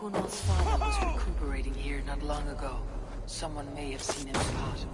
Kunal's father was recuperating here not long ago. Someone may have seen him spot.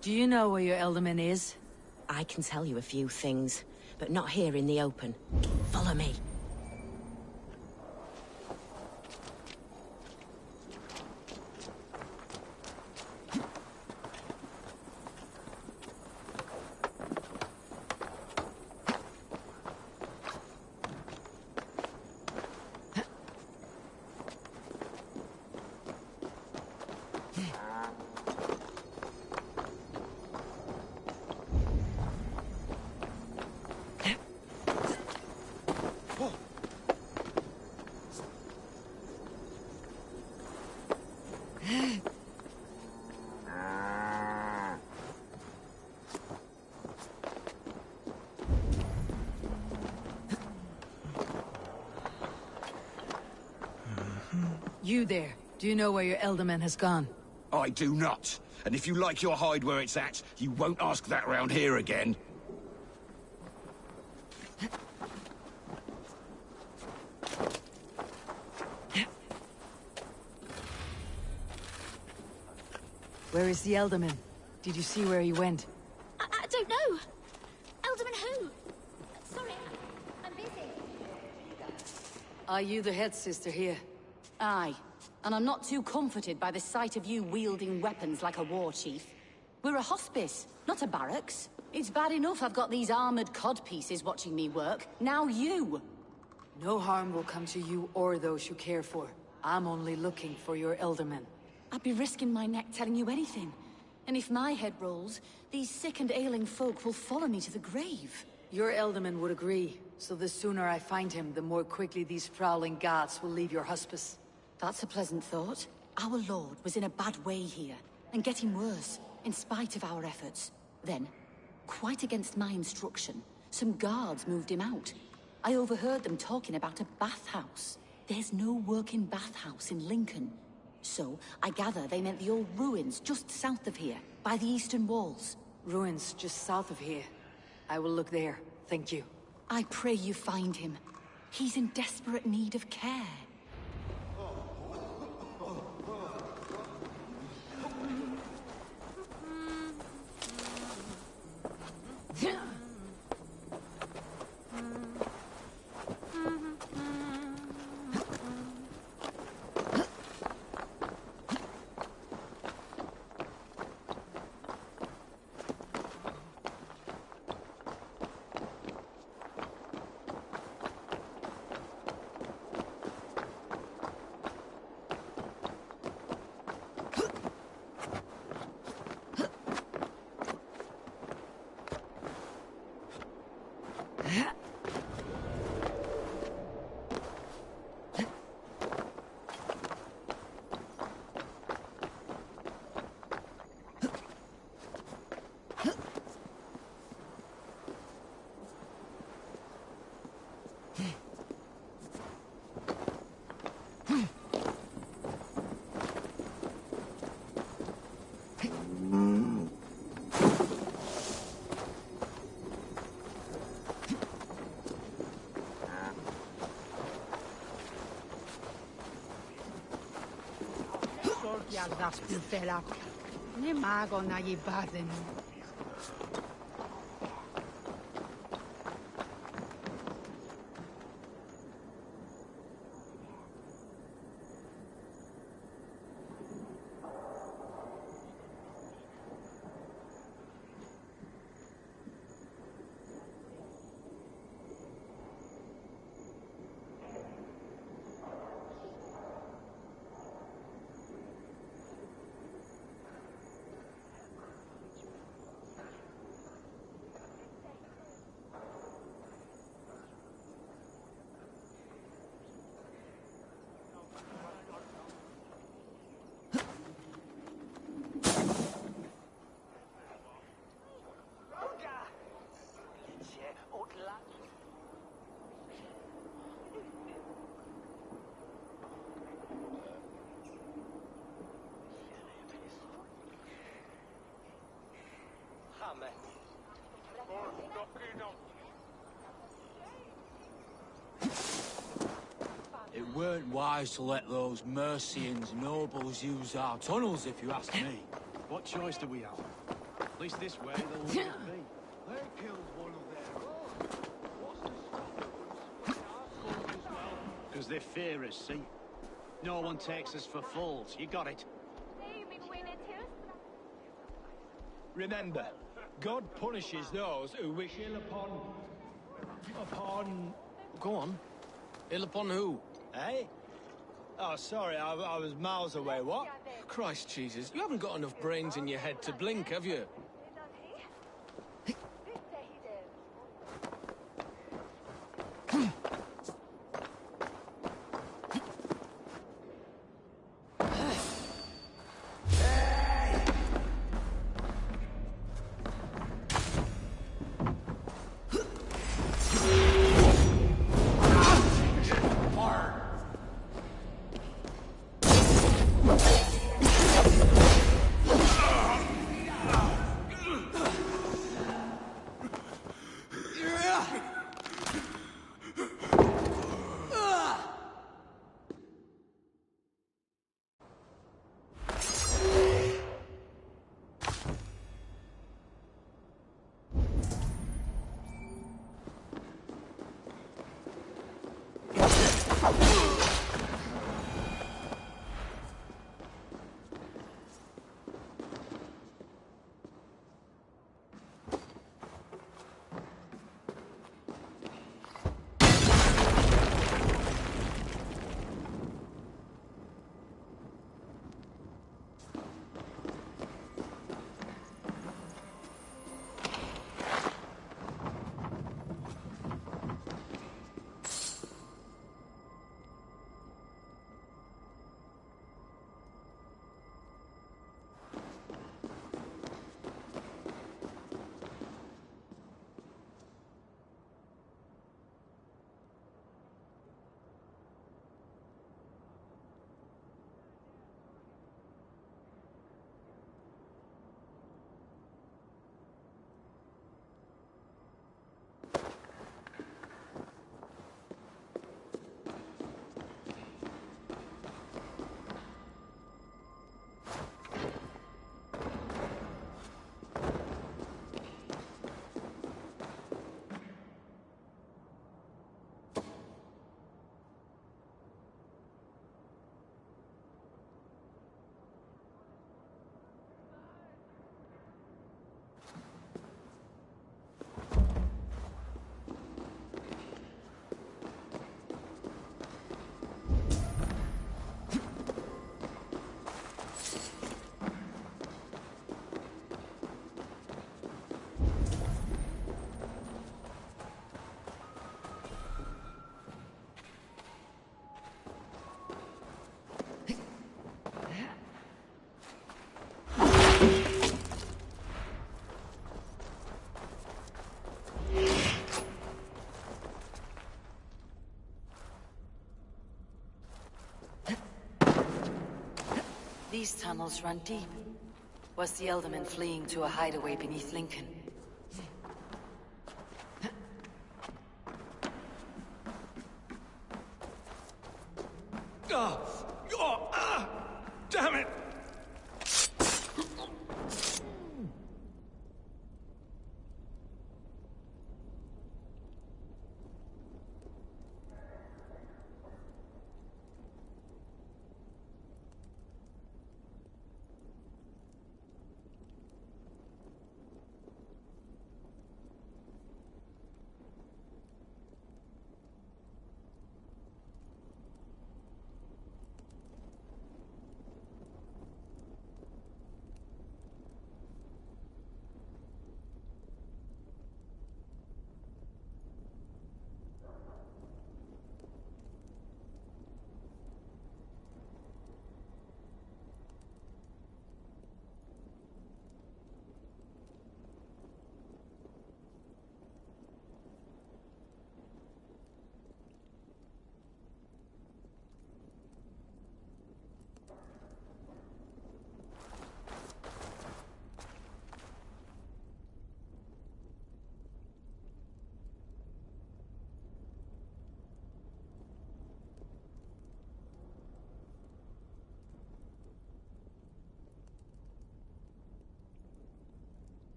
Do you know where your Elderman is? I can tell you a few things, but not here in the open. Follow me. You there, do you know where your Elderman has gone? I do not. And if you like your hide where it's at, you won't ask that round here again. Where is the Elderman? Did you see where he went? I don't know. Elderman who? Sorry, I'm busy. Are you the head sister here? Aye, and I'm not too comforted by the sight of you wielding weapons like a war chief. We're a hospice, not a barracks. It's bad enough I've got these armored codpieces watching me work. Now you! No harm will come to you or those you care for. I'm only looking for your Elderman. I'd be risking my neck telling you anything. And if my head rolls, these sick and ailing folk will follow me to the grave. Your Elderman would agree, so the sooner I find him, the more quickly these prowling guards will leave your hospice. That's a pleasant thought. Our lord was in a bad way here, and getting worse, in spite of our efforts. Then, quite against my instruction, some guards moved him out. I overheard them talking about a bathhouse. There's no working bathhouse in Lincoln. So, I gather they meant the old ruins just south of here, by the eastern walls. Ruins just south of here. I will look there, thank you. I pray you find him. He's in desperate need of care. Yardas Bufelak. Nimago na yibaden. It weren't wise to let those Mercians nobles use our tunnels, if you ask me. What choice do we have? At least this way they'll always be. They killed one of their own. What's to stop them from our souls as well? Because they fear us, see? No one takes us for fools. You got it. Remember, God punishes those who wish ill upon... Go on. Ill upon who? Eh? Oh, sorry, I was miles away. What? Christ Jesus, you haven't got enough brains in your head to blink, have you? These tunnels run deep. Was the Elderman fleeing to a hideaway beneath Lincoln? Damn it!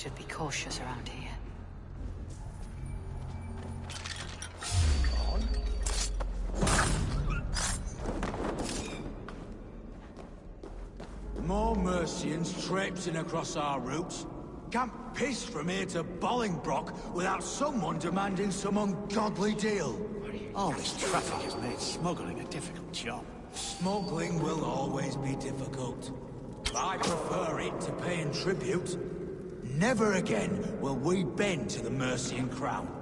should be cautious around here. More Mercians traipsing across our routes. Can't piss from here to Bolingbroke without someone demanding some ungodly deal. All this traffic has made smuggling a difficult job. Smuggling will always be difficult. I prefer it to paying tribute. Never again will we bend to the Mercian crown.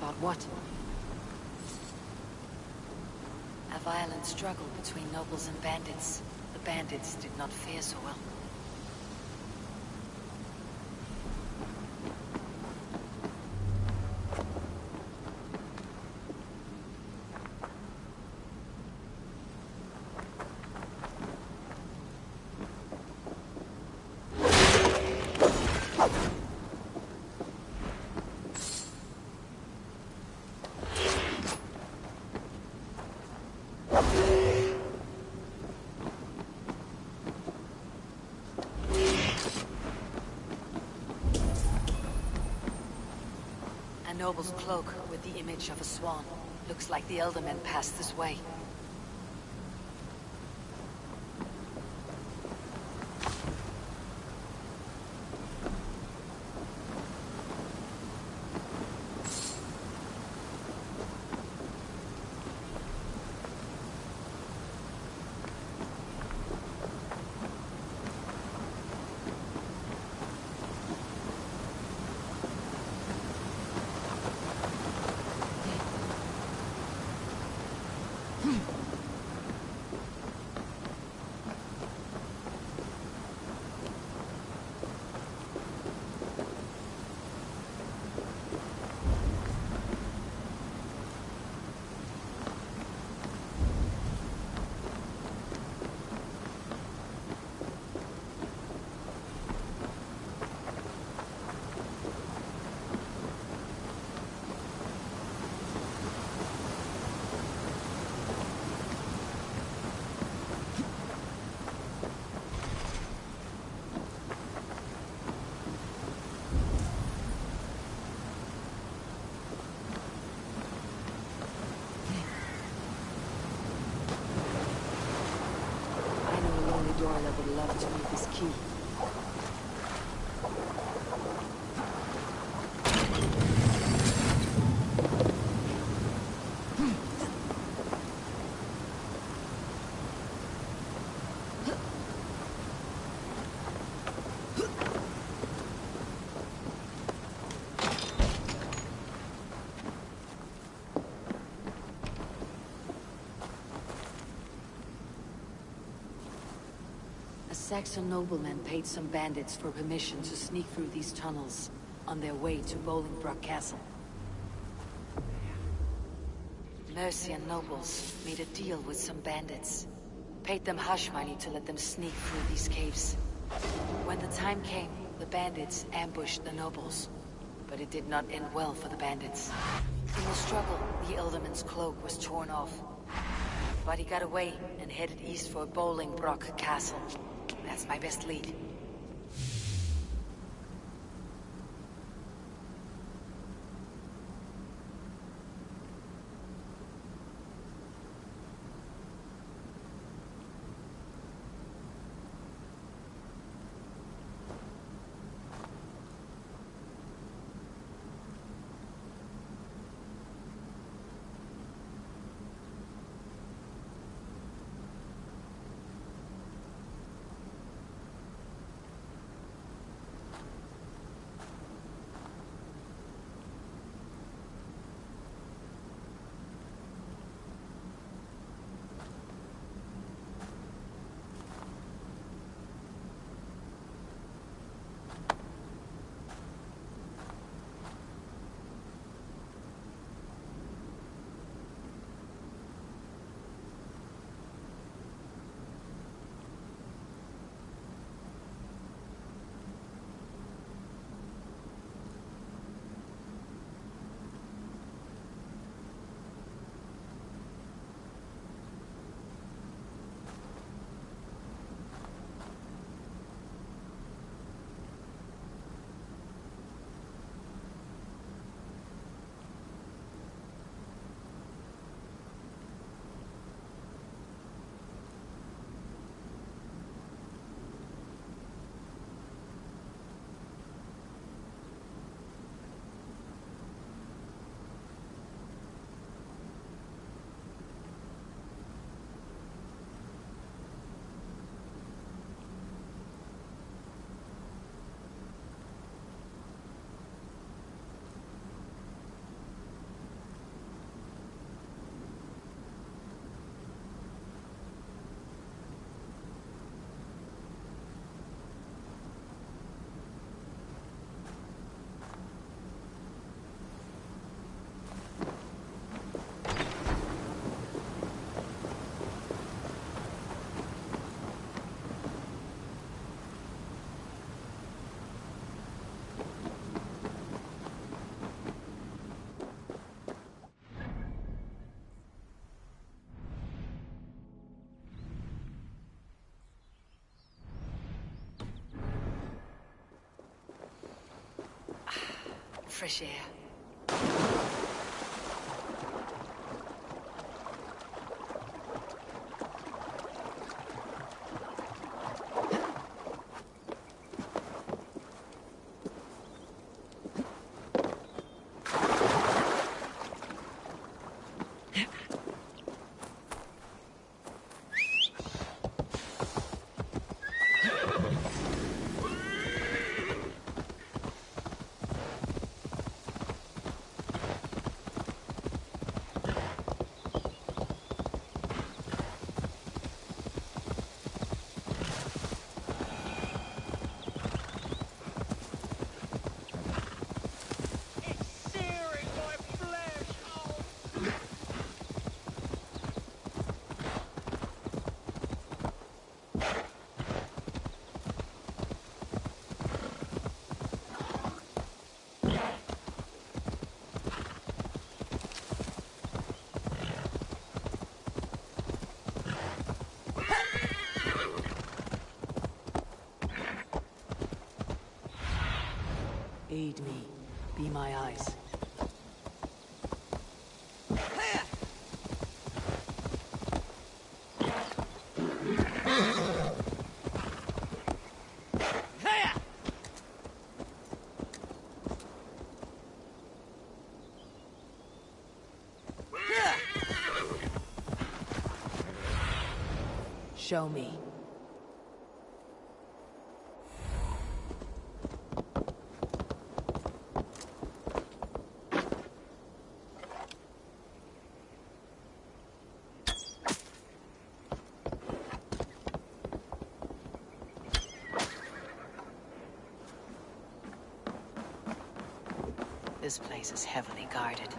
About what? A violent struggle between nobles and bandits. The bandits did not fare so well. Noble's cloak with the image of a swan. Looks like the Eldermen passed this way. Dorla would love to meet this key. Saxon noblemen paid some bandits for permission to sneak through these tunnels on their way to Bolingbroke Castle. Mercian nobles made a deal with some bandits. Paid them hush money to let them sneak through these caves. When the time came, the bandits ambushed the nobles. But it did not end well for the bandits. In the struggle, the Elderman's cloak was torn off. But he got away and headed east for Bolingbroke Castle. That's my best lead. fresh air. Aid me. Be my eyes. Show me. This place is heavily guarded.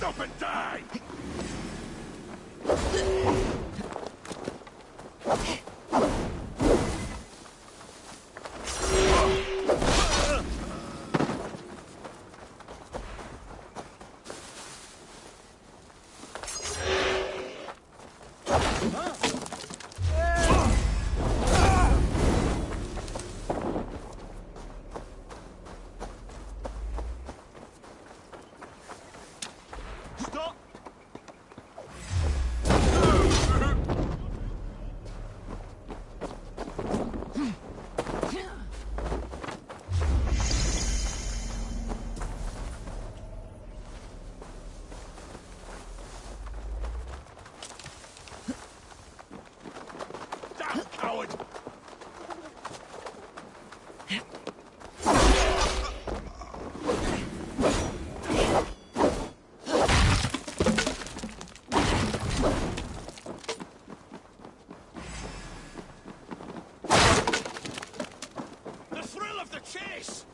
Stop and die! Coward! The thrill of the chase!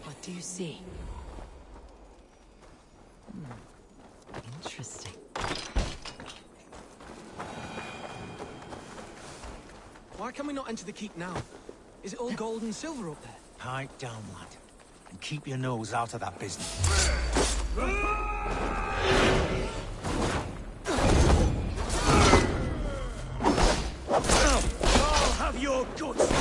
What do you see? Interesting. Why can we not enter the keep now? Is it all gold and silver up there? Pipe down, lad. And keep your nose out of that business. I'll have your guts!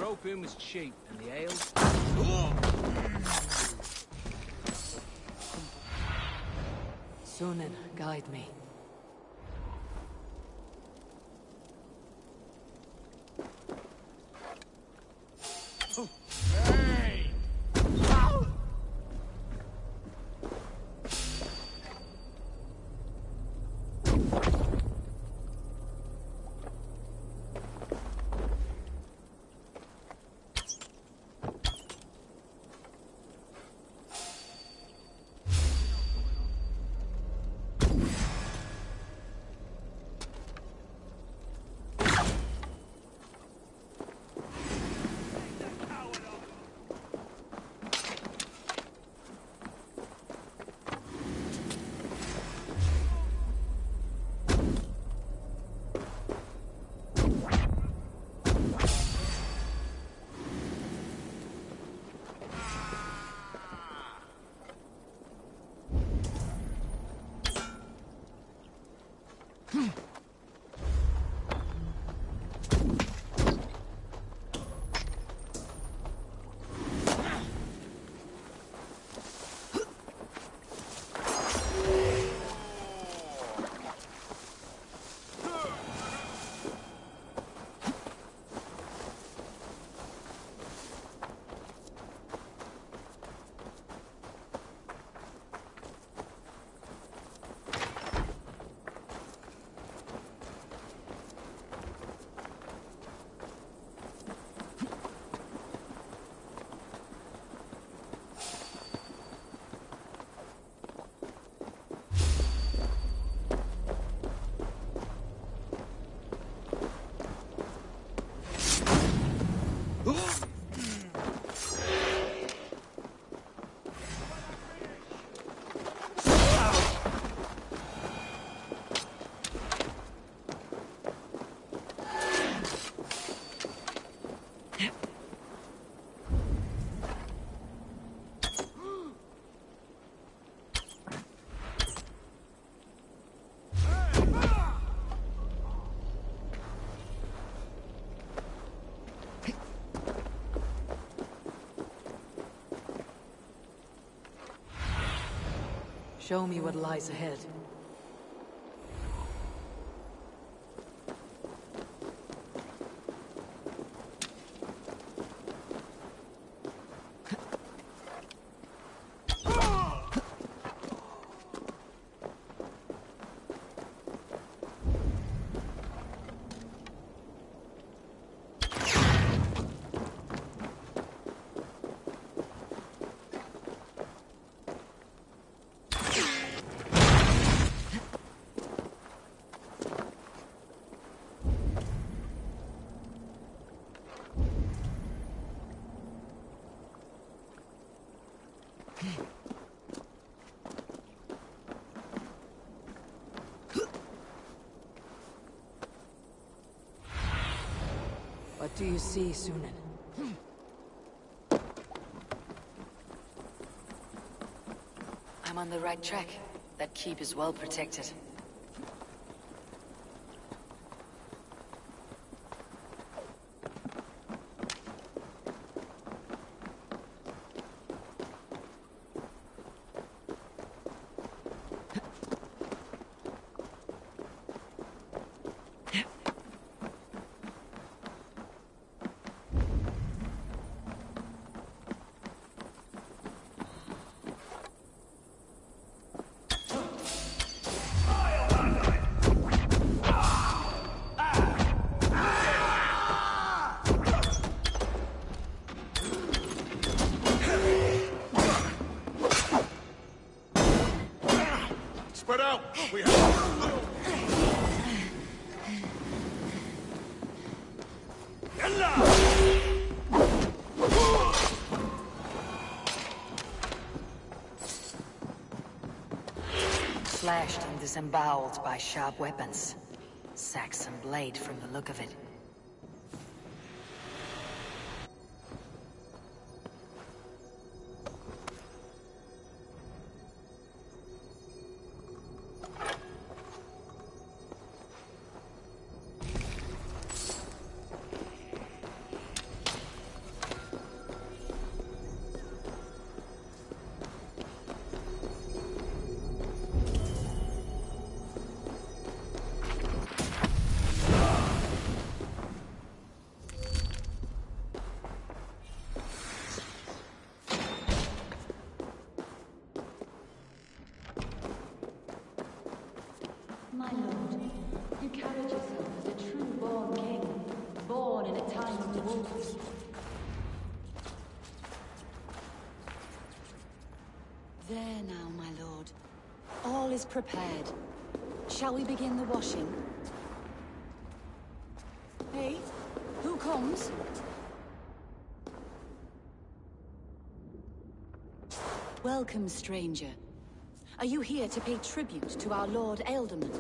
Opium was cheap, and the ale... Sunan, guide me. Show me what lies ahead. What do you see, Sunan? I'm on the right track. That keep is well protected. Spread out! We have... Slashed and disemboweled by sharp weapons. Saxon blade from the look of it. My lord, you carried yourself as a true-born king, born in a time of wolves. There now, my lord. All is prepared. Shall we begin the washing? Hey, who comes? Welcome, stranger. Are you here to pay tribute to our Lord Ealdorman?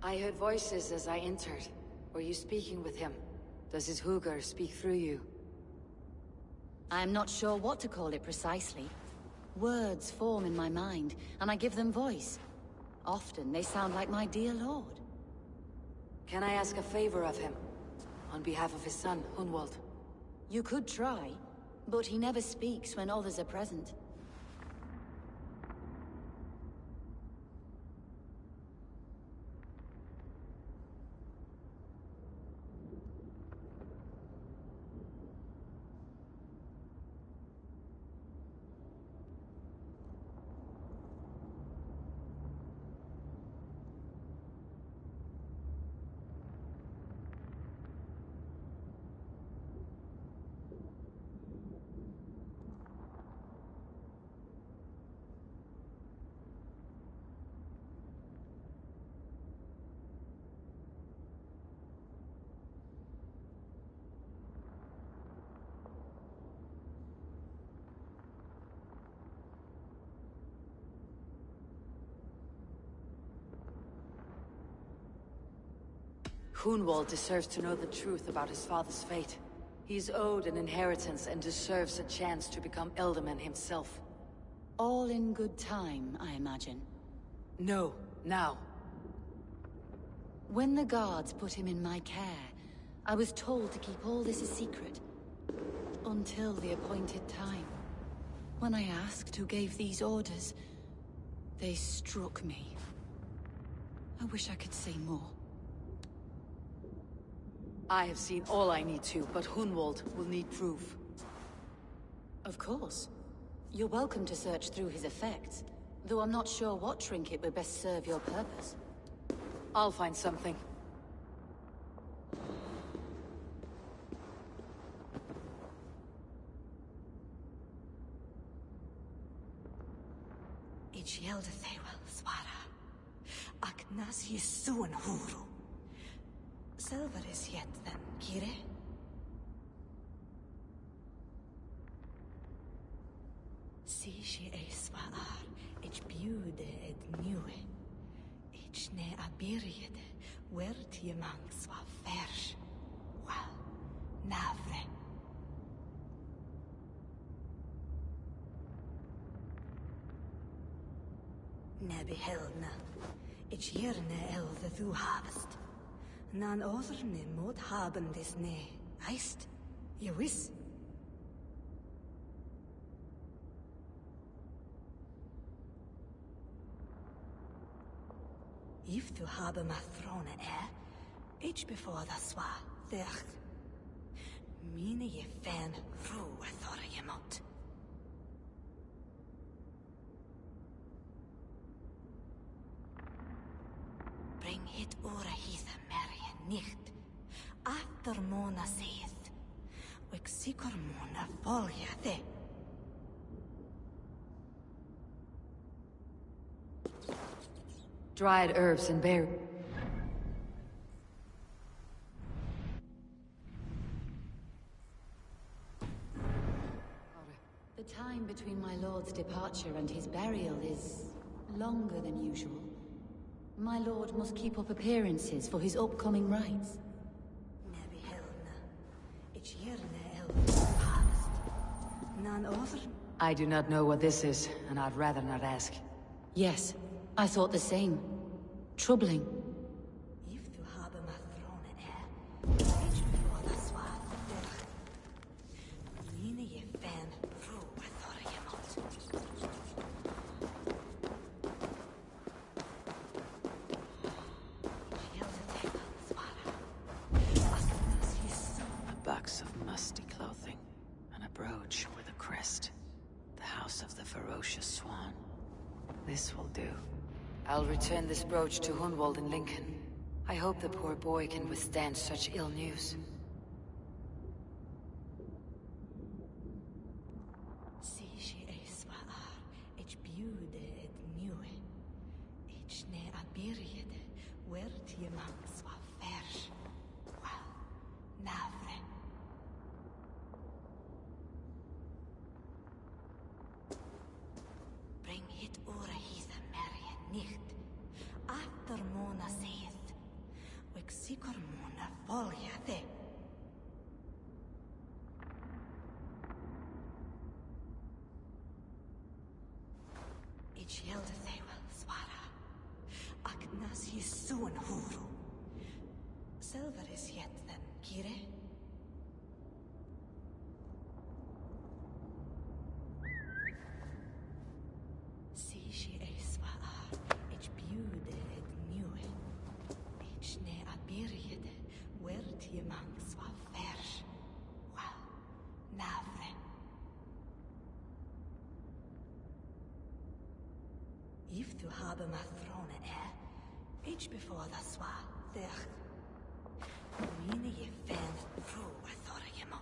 I heard voices as I entered. Were you speaking with him? Does his Hugr speak through you? I'm not sure what to call it precisely. Words form in my mind, and I give them voice. Often they sound like my dear lord. Can I ask a favor of him? On behalf of his son, Hunwald? You could try, but he never speaks when others are present. Hunwald deserves to know the truth about his father's fate. He's owed an inheritance and deserves a chance to become Ealdorman himself. All in good time, I imagine. No, now. When the guards put him in my care, I was told to keep all this a secret. Until the appointed time. When I asked who gave these orders, they struck me. I wish I could say more. I have seen all I need to, but Hunwald will need proof. Of course. You're welcome to search through his effects, though I'm not sure what trinket would best serve your purpose. I'll find something. Ich helde thewel, swara. Ak nas je suan huru. Silver is yet then, kire? Si she e swaar, ich bjude ed nieuwe. Ich ne abiriede, wert je man swa vers. Well, navre. Nebi helna. Ich jerne elde du habest. Nan other ne mod haben dis ne. Eist? Je wis? If du habe ma throne ich before the swa, der. Mine je fan ru athor je mot. Bring hit ora hitha merje nicht. After mona seeth. Wik sikor mona volja de. Dried herbs and berries. The time between my lord's departure and his burial is longer than usual. My lord must keep up appearances for his upcoming rites. Nebi helna. Ich jerne el harvest. Nan other? I do not know what this is, and I'd rather not ask. Yes, I thought the same. Troubling. If du habe ma throne ich before the swa, der. Mine je fan ru athor je mot. A box of musty clothing, and a brooch with a crest. The house of the ferocious swan. This will do. I'll return this brooch to Hunwald in Lincoln. I hope the poor boy can withstand such ill news. Si she e swaar, ich bjude ed nieuwe. Ich ne abiriede, wert je man swa vers. Well, navre. Bring hit ora hitha merje nicht. After mona seeth. Wik sikor mona volja de. Ich helde thewel, swara. Ak nas je suan huru. Silver is yet then, kire? Si she e swaar, ich bjude ed nieuwe. Ich ne abiriede, wert je man swa vers. Well, navre. If du habe ma throne ich before the swa, der. Mine je fan ru athor je mot.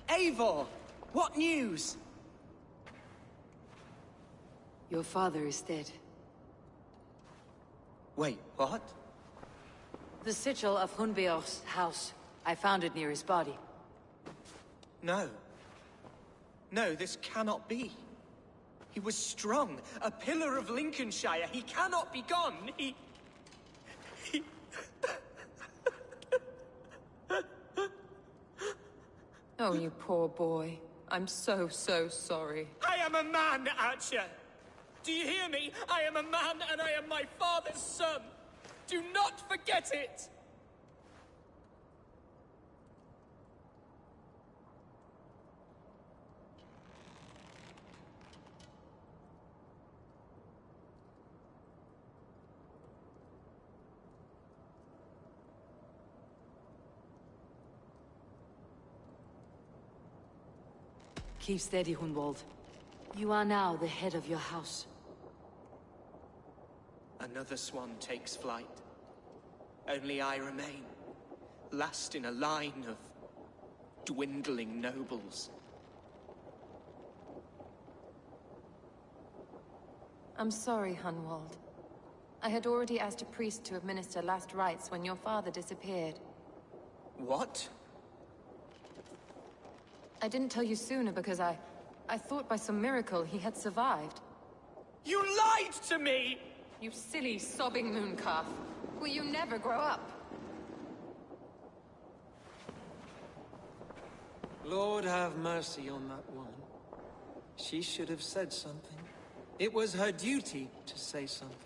Eivor! What news? Your father is dead. Wait, what? The sigil of Hunbeor's house. I found it near his body. No. No, this cannot be. He was strong, a pillar of Lincolnshire. He cannot be gone. He... Oh, you poor boy. I'm so sorry. I am a man, Archer! Do you hear me? I am a man, and I am my father's son! Do not forget it! Keep steady, Hunwald. You are now the head of your house. Another swan takes flight. Only I remain, last in a line of dwindling nobles. I'm sorry, Hunwald. I had already asked a priest to administer last rites when your father disappeared. What? I didn't tell you sooner because I thought by some miracle he had survived. You lied to me! You silly, sobbing mooncalf. Will you never grow up? Lord have mercy on that woman. She should have said something. It was her duty to say something.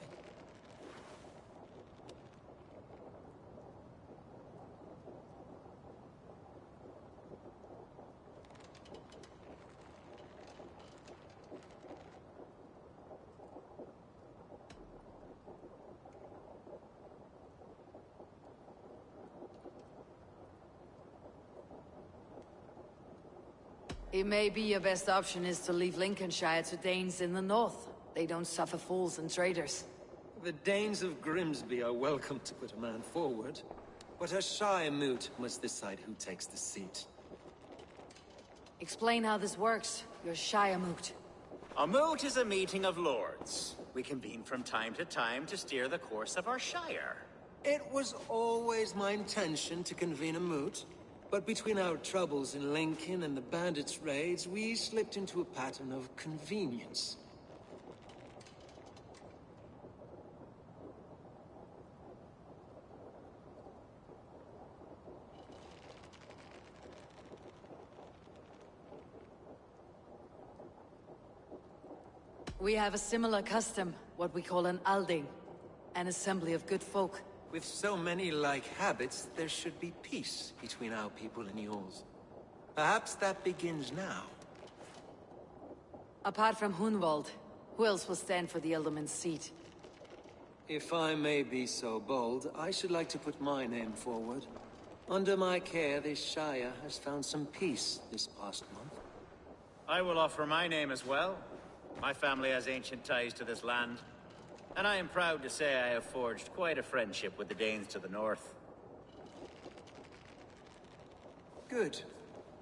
It may be your best option is to leave Lincolnshire to Danes in the north. They don't suffer fools and traitors. The Danes of Grimsby are welcome to put a man forward, but a Shire moot must decide who takes the seat. Explain how this works, your Shire moot. A moot is a meeting of lords. We convene from time to time to steer the course of our shire. It was always my intention to convene a moot, but between our troubles in Lincoln and the bandits' raids, we slipped into a pattern of convenience. We have a similar custom, what we call an alding. An assembly of good folk. With so many like habits, there should be peace between our people and yours. Perhaps that begins now. Apart from Hunwald, who else will stand for the Ealdorman's seat? If I may be so bold, I should like to put my name forward. Under my care, this Shire has found some peace this past month. I will offer my name as well. My family has ancient ties to this land. And I am proud to say I have forged quite a friendship with the Danes to the north. Good.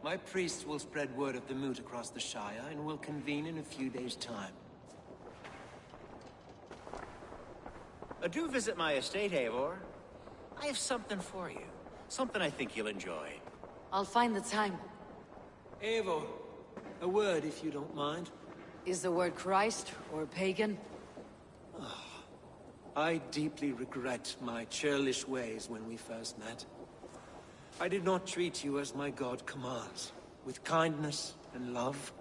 My priest will spread word of the moot across the Shire, and will convene in a few days' time. Do visit my estate, Eivor. I have something for you. Something I think you'll enjoy. I'll find the time. Eivor, a word if you don't mind. Is the word Christ or pagan? I deeply regret my churlish ways when we first met. I did not treat you as my god commands, with kindness and love.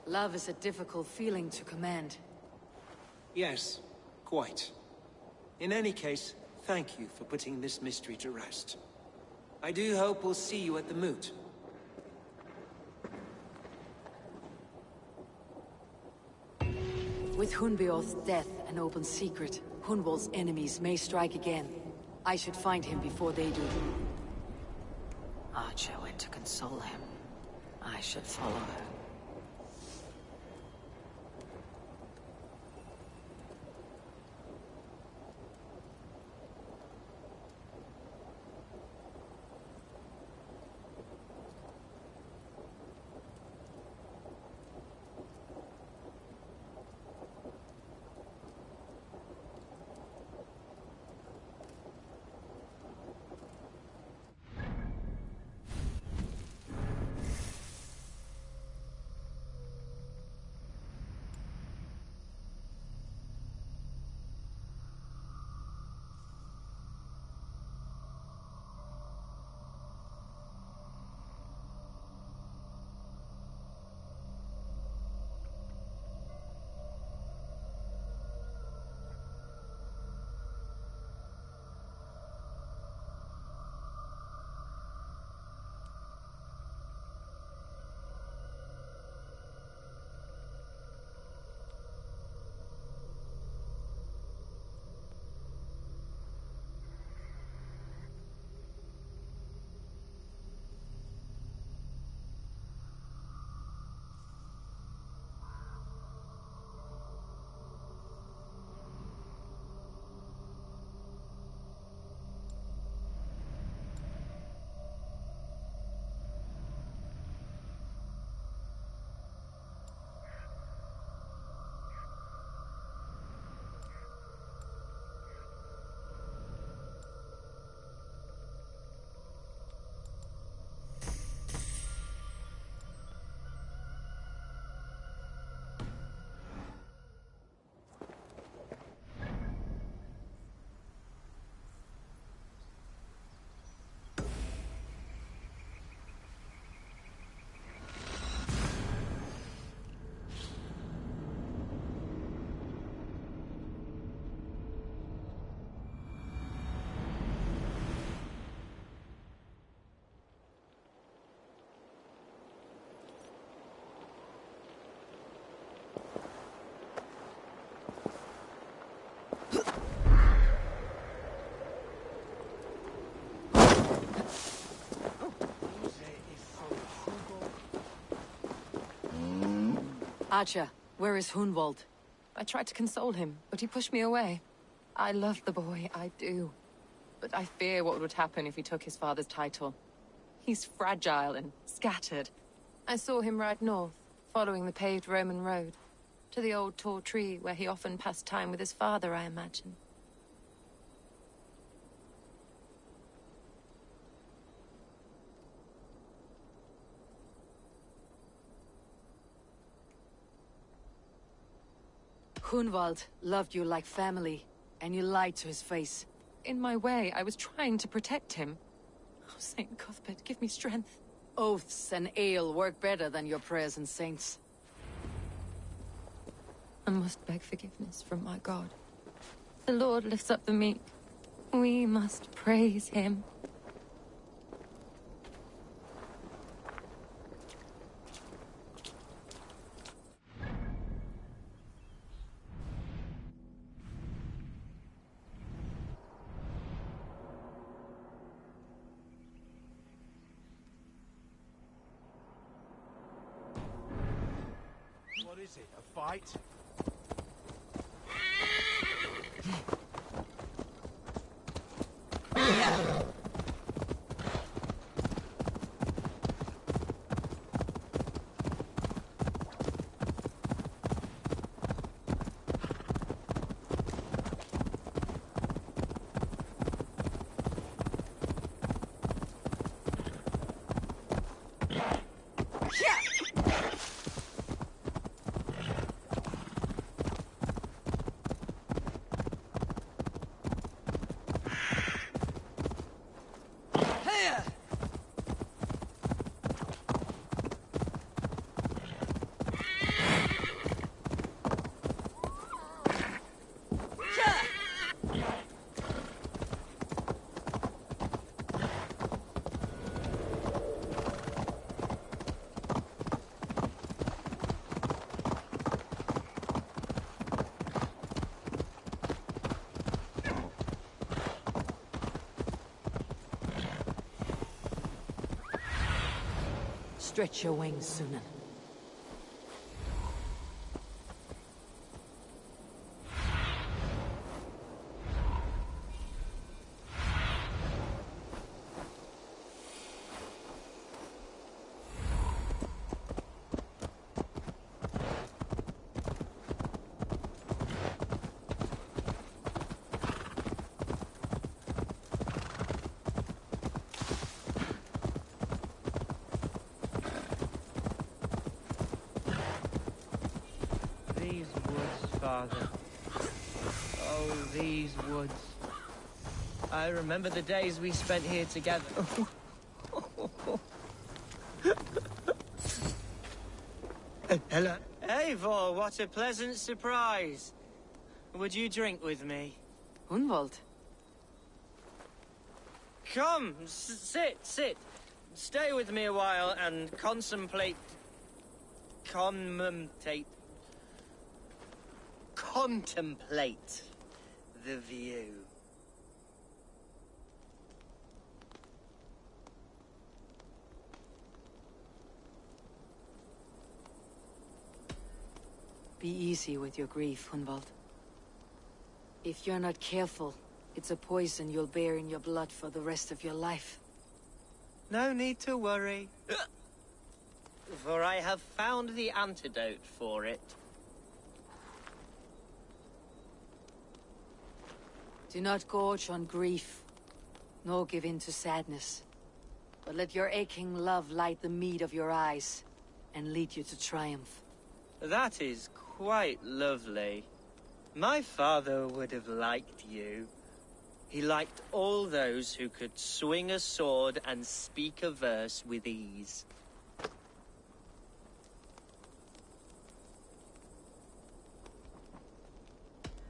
Love is a difficult feeling to command. Yes, quite. In any case, thank you for putting this mystery to rest. I do hope we'll see you at the moot. With Hunbeorth's death an open secret, Hunwald's enemies may strike again. I should find him before they do. Archer went to console him. I should follow her. Archer, where is Hunwald? I tried to console him, but he pushed me away. I love the boy, I do. But I fear what would happen if he took his father's title. He's fragile and scattered. I saw him ride north, following the paved Roman road. To the old tall tree where he often passed time with his father, I imagine. Hunwald loved you like family, and you lied to his face. In my way, I was trying to protect him. Oh, Saint Cuthbert, give me strength. Oaths and ale work better than your prayers and saints. I must beg forgiveness from my God. The Lord lifts up the meek. We must praise him. What is it, a fight? Stretch your wings, Sunan. These woods, Father. Oh, these woods. I remember the days we spent here together. Hello. Eivor, what a pleasant surprise. Would you drink with me? Hunwald. Come, sit. Stay with me a while and contemplate the view. Be easy with your grief, Hunwald. If you're not careful, it's a poison you'll bear in your blood for the rest of your life. No need to worry. For I have found the antidote for it. Do not gorge on grief, nor give in to sadness. But let your aching love light the mead of your eyes, and lead you to triumph. That is quite lovely. My father would have liked you. He liked all those who could swing a sword and speak a verse with ease.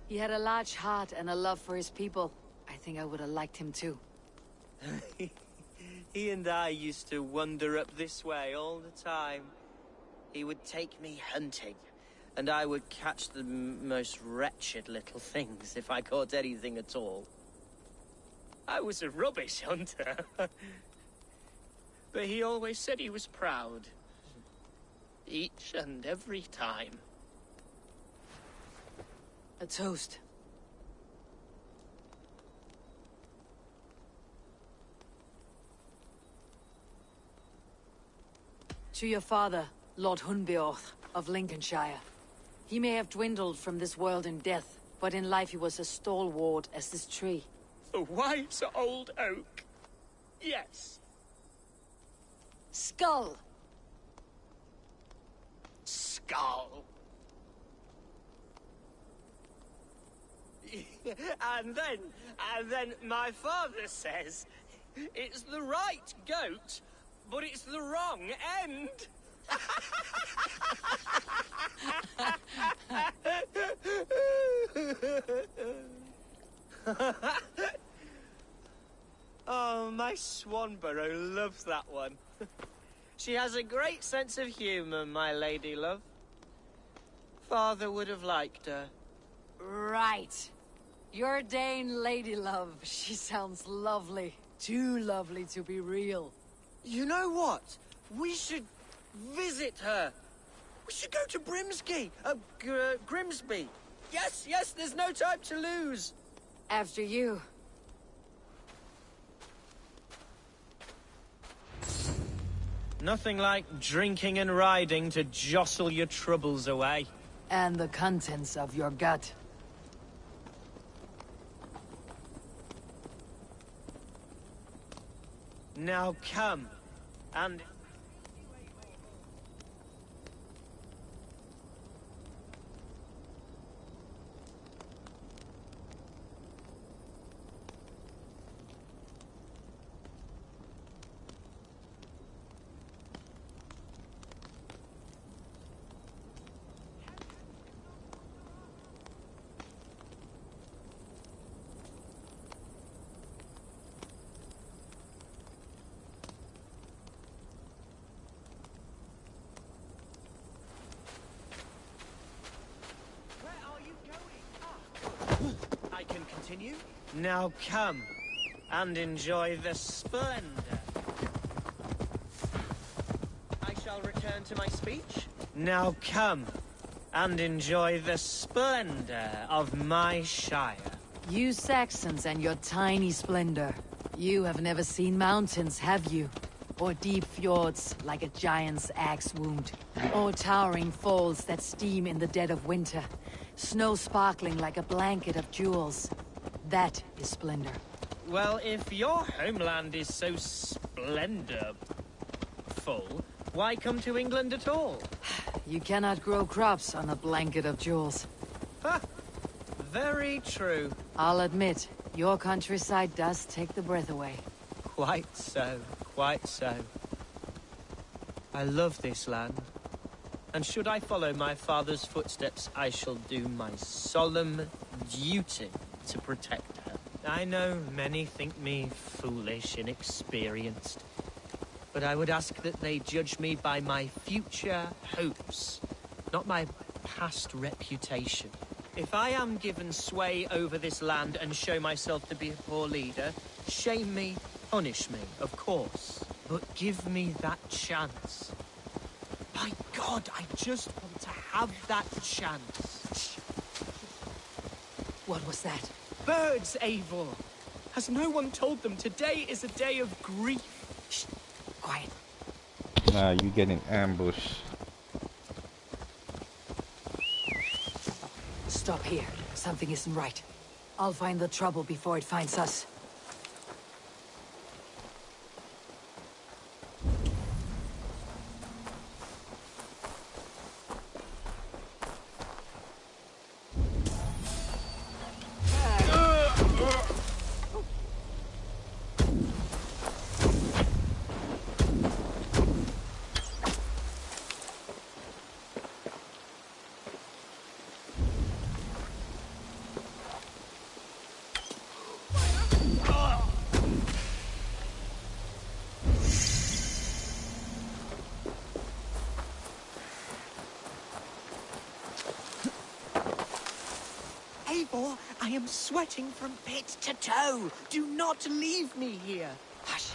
He had a large heart and a love for his people. I think I would have liked him too. He and I used to wander up this way all the time. He would take me hunting, and I would catch the most wretched little things if I caught anything at all. I was a rubbish hunter. But he always said he was proud. Each and every time. A toast. To your father, Lord Hunbeorth of Lincolnshire. He may have dwindled from this world in death, but in life he was as stalwart as this tree. A wise old oak. Yes. Skull! Skull. And then my father says, it's the right goat, but it's the wrong end. Oh, my Swanborough loves that one. She has a great sense of humor, my lady love. Father would have liked her. Right. Your Dane lady love. She sounds lovely. Too lovely to be real. You know what? We should visit her. We should go to Grimsby. Yes, there's no time to lose. After you. Nothing like drinking and riding to jostle your troubles away. And the contents of your gut. Now come, and... Continue? Now come, and enjoy the splendor. I return to my speech? Now come and enjoy the splendor of my shire. You Saxons and your tiny splendor. You have never seen mountains, have you? Or deep fjords like a giant's axe wound. Or towering falls that steam in the dead of winter. Snow sparkling like a blanket of jewels. That is splendor. Well, if your homeland is so splendorful, why come to England at all? You cannot grow crops on a blanket of jewels. Ha! Very true. I'll admit, your countryside does take the breath away. Quite so, quite so. I love this land. And should I follow my father's footsteps, I shall do my solemn duty to protect her. I know many think me foolish, inexperienced, but I would ask that they judge me by my future hopes, not my past reputation. If I am given sway over this land and show myself to be a poor leader, shame me, punish me, of course, but give me that chance. My God, I just want to have that chance. What was that? Birds, Eivor! Has no one told them today is a day of grief? Shh. Quiet. Nah, you getting ambushed. Stop here. Something isn't right. I'll find the trouble before it finds us. Eivor, I am sweating from pit to toe. Do not leave me here. Hush.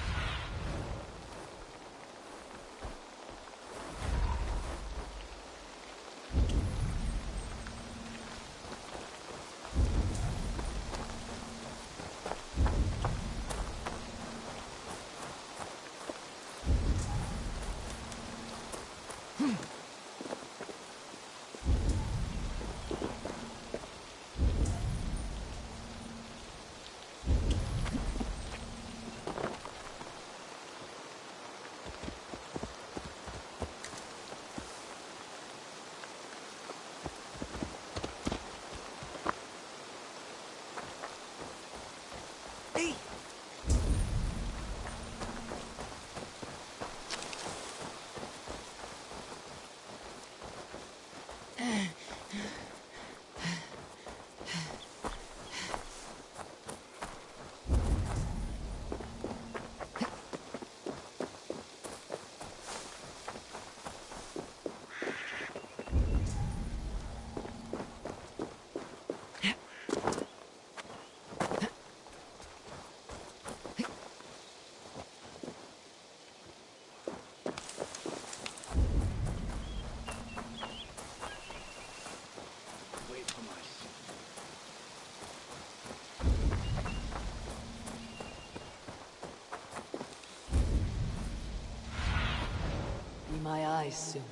My eyes, Sunan.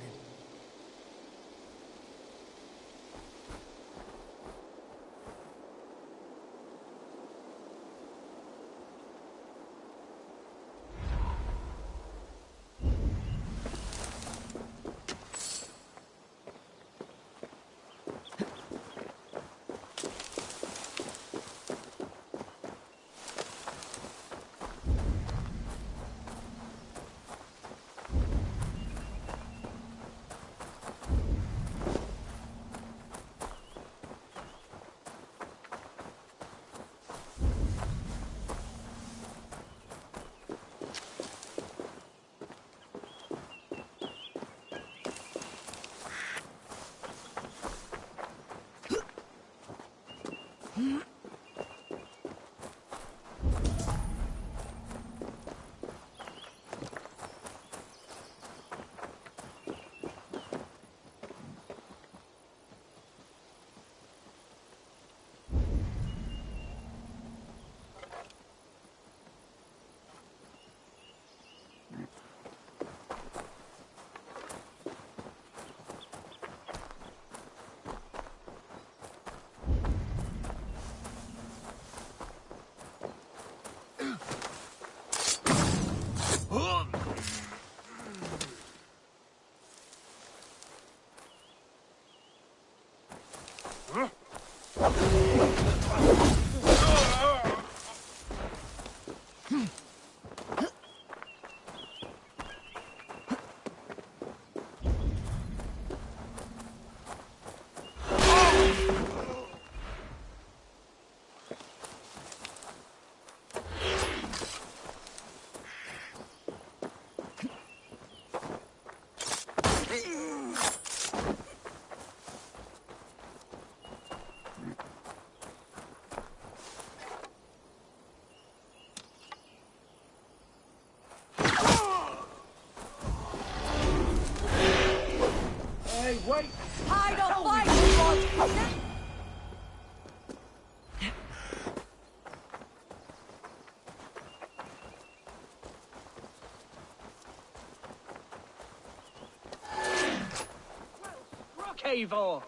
Eivor!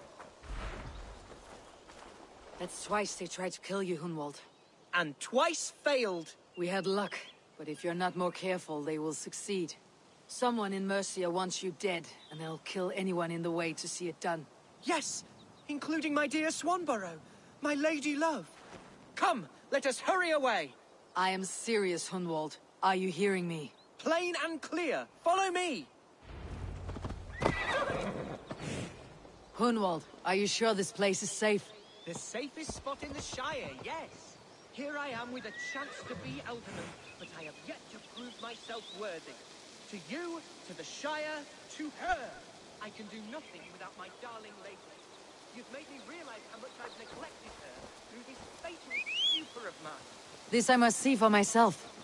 That's twice they tried to kill you, Hunwald. And twice failed. We had luck, but if you're not more careful, they will succeed. Someone in Mercia wants you dead, and they'll kill anyone in the way to see it done. Yes, including my dear Swanborough, my lady love. Come, let us hurry away. I am serious, Hunwald. Are you hearing me? Plain and clear. Follow me. Hunwald, are you sure this place is safe? The safest spot in the Shire, yes. Here I am with a chance to be Alderman, but I have yet to prove myself worthy. To you, to the Shire, to her. I can do nothing without my darling lady. You've made me realize how much I've neglected her through this fatal stupor of mine. This I must see for myself.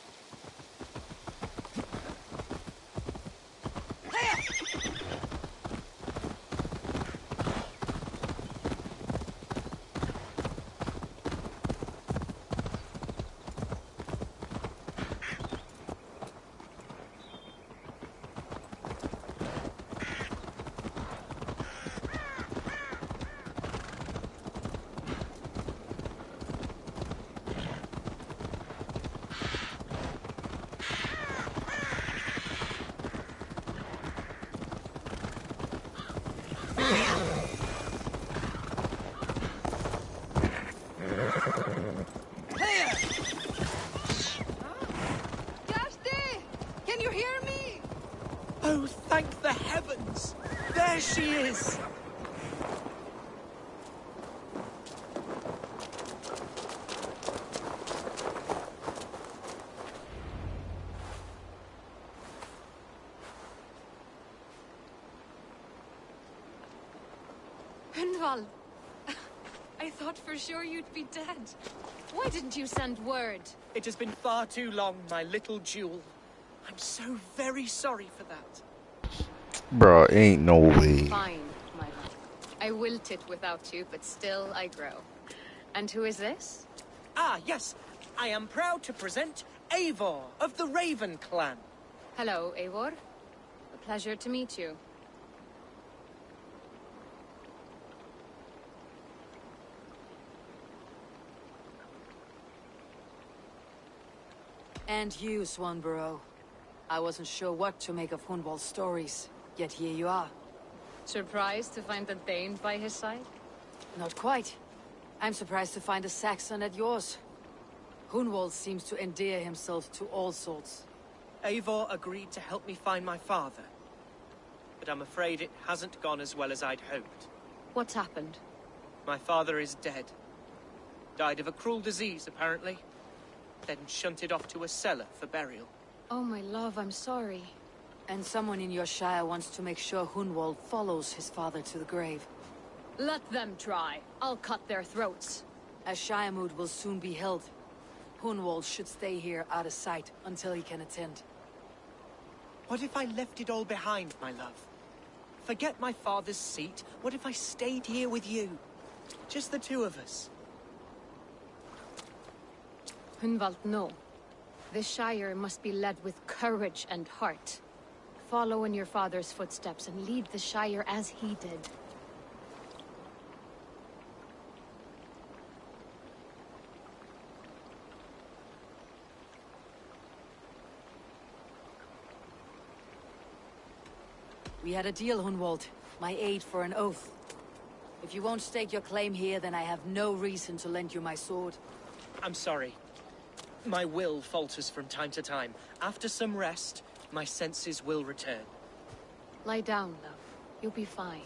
Oh, thank the heavens! There she is! Hunwald, I thought for sure you'd be dead. Why didn't you send word? It has been far too long, my little jewel. I'm so very sorry for that. Bro, ain't no way. Fine, my love. I wilted without you, but still I grow. And who is this? Ah, yes. I am proud to present Eivor of the Raven clan. Hello, Eivor. A pleasure to meet you. And you, Swanborough. I wasn't sure what to make of Hunwald's stories, yet here you are. Surprised to find a Dane by his side? Not quite. I'm surprised to find a Saxon at yours. Hunwald seems to endear himself to all sorts. Eivor agreed to help me find my father. But I'm afraid it hasn't gone as well as I'd hoped. What's happened? My father is dead. Died of a cruel disease, apparently. Then shunted off to a cellar for burial. Oh, my love, I'm sorry. And someone in your shire wants to make sure Hunwald follows his father to the grave. Let them try. I'll cut their throats. A shire moot will soon be held. Hunwald should stay here out of sight until he can attend. What if I left it all behind, my love? Forget my father's seat. What if I stayed here with you? Just the two of us. Hunwald, no. The Shire must be led with courage and heart. Follow in your father's footsteps and lead the Shire as he did. We had a deal, Hunwald. My aid for an oath. If you won't stake your claim here, then I have no reason to lend you my sword. I'm sorry. My will falters from time to time. After some rest, my senses will return. Lie down, love. You'll be fine.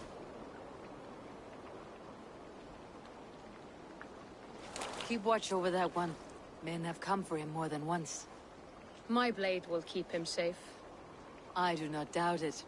Keep watch over that one. Men have come for him more than once. My blade will keep him safe. I do not doubt it.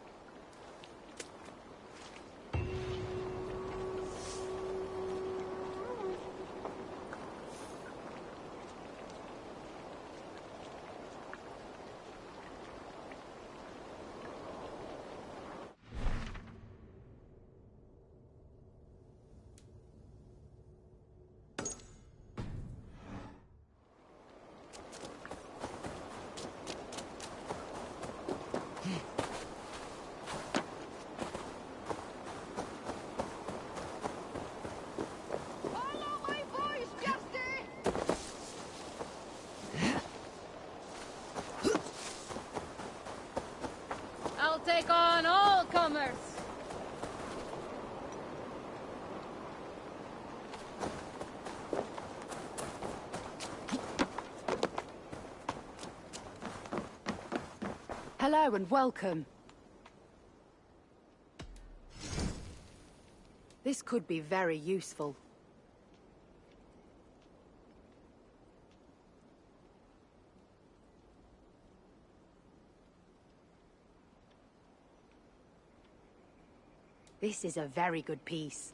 stairs. Hello and welcome. This could be very useful. This is a very good piece.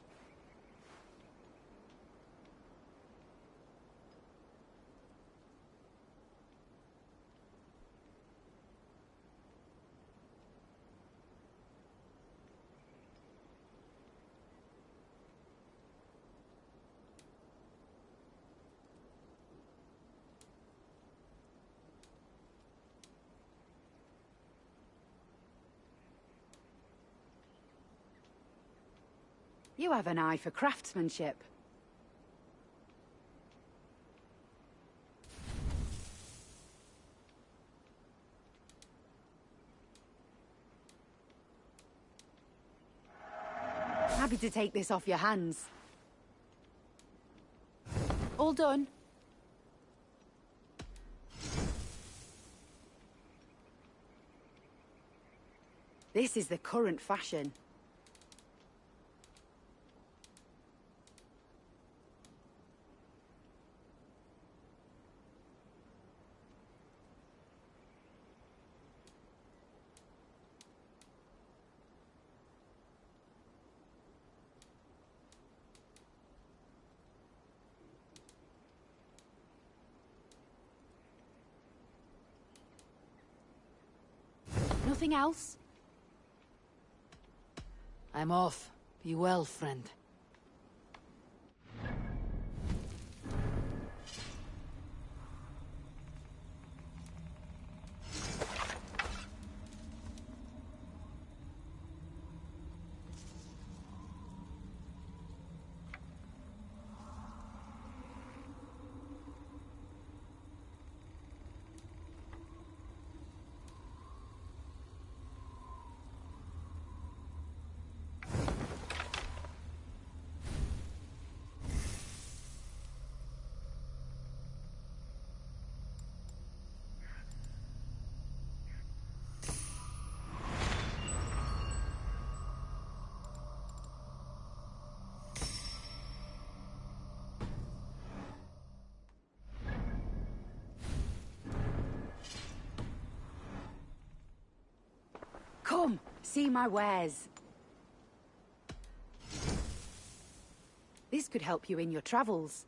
You have an eye for craftsmanship. Happy to take this off your hands. All done. This is the current fashion. Nothing else? I'm off. Be well, friend. Come, see my wares. This could help you in your travels.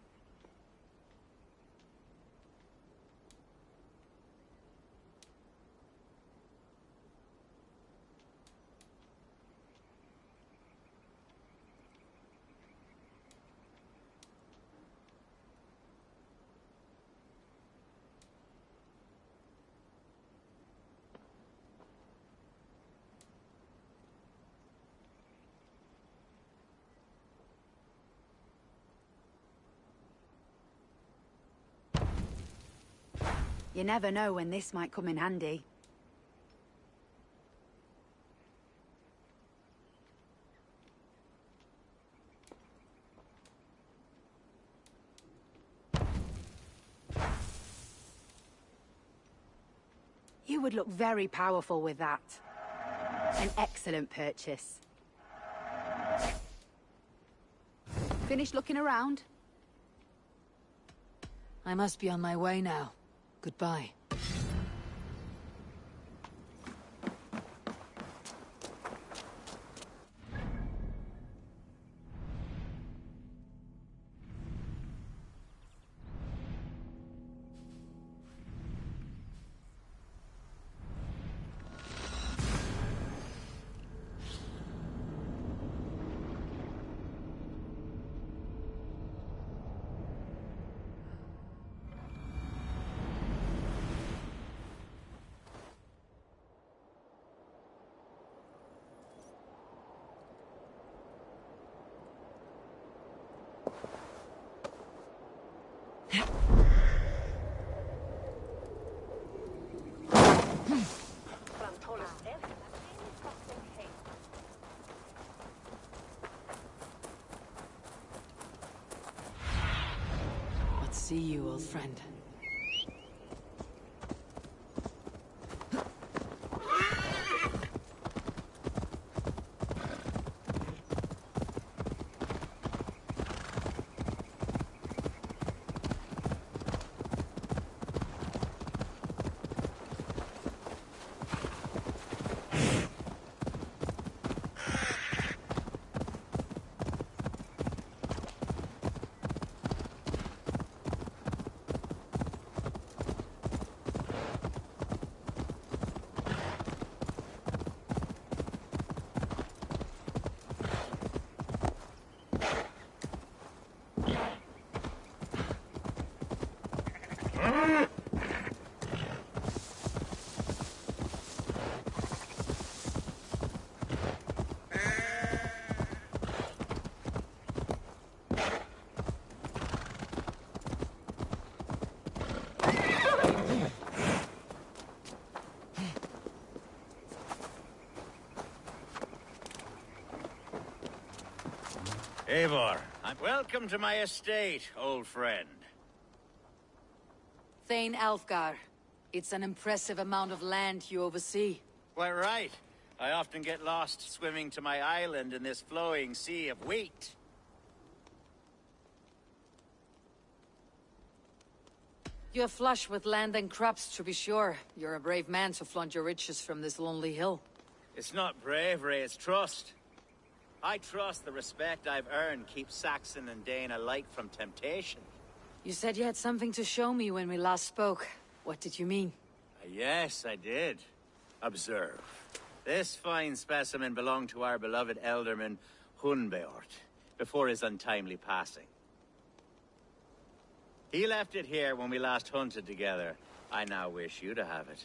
You never know when this might come in handy. You would look very powerful with that. An excellent purchase. Finished looking around? I must be on my way now. Goodbye. see you, old friend. Eivor, welcome to my estate, old friend. Thane Alfgar. It's an impressive amount of land you oversee. Quite right. I often get lost swimming to my island in this flowing sea of wheat. You're flush with land and crops, to be sure. You're a brave man to flaunt your riches from this lonely hill. It's not bravery, it's trust. I trust the respect I've earned keeps Saxon and Dane alike from temptation. You said you had something to show me when we last spoke. What did you mean? Yes, I did. Observe. This fine specimen belonged to our beloved Elderman Hunbeort, before his untimely passing. He left it here when we last hunted together. I now wish you to have it.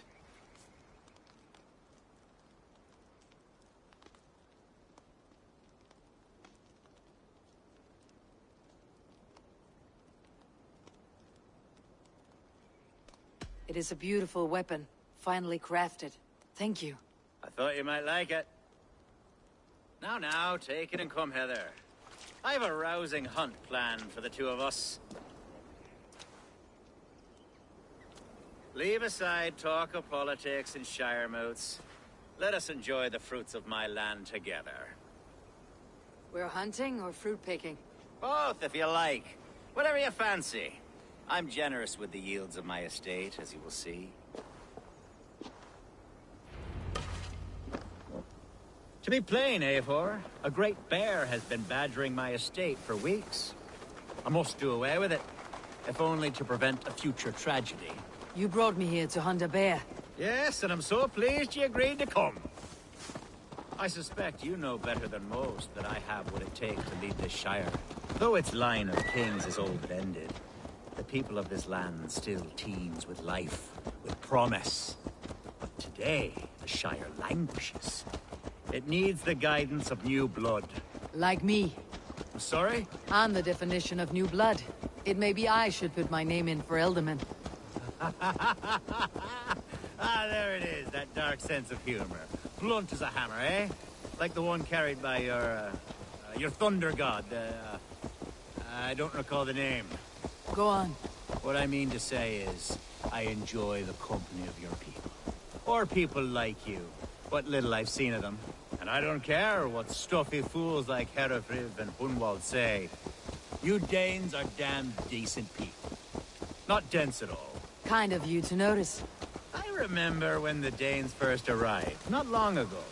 It is a beautiful weapon, finely crafted. Thank you. I thought you might like it. Now, take it and come hither. I have a rousing hunt planned for the two of us. Leave aside talk of politics and shire moots. Let us enjoy the fruits of my land together. We're hunting or fruit picking? Both, if you like. Whatever you fancy. I'm generous with the yields of my estate, as you will see. To be plain, Eivor, a great bear has been badgering my estate for weeks. I must do away with it, if only to prevent a future tragedy. You brought me here to hunt a bear. Yes, and I'm so pleased you agreed to come. I suspect you know better than most that I have what it takes to lead this shire. Though its line of kings is old and ended, the people of this land still teems with life, with promise. But today, the shire languishes. It needs the guidance of new blood. Like me. I'm sorry? I'm the definition of new blood. It may be I should put my name in for Elderman. There it is, that dark sense of humor. Blunt as a hammer, eh? Like the one carried by your thunder god. I don't recall the name. Go on. What I mean to say is, I enjoy the company of your people. Or people like you. What little I've seen of them. And I don't care what stuffy fools like Herefriv and Hunwald say. You Danes are damn decent people. Not dense at all. Kind of you to notice. I remember when the Danes first arrived, not long ago.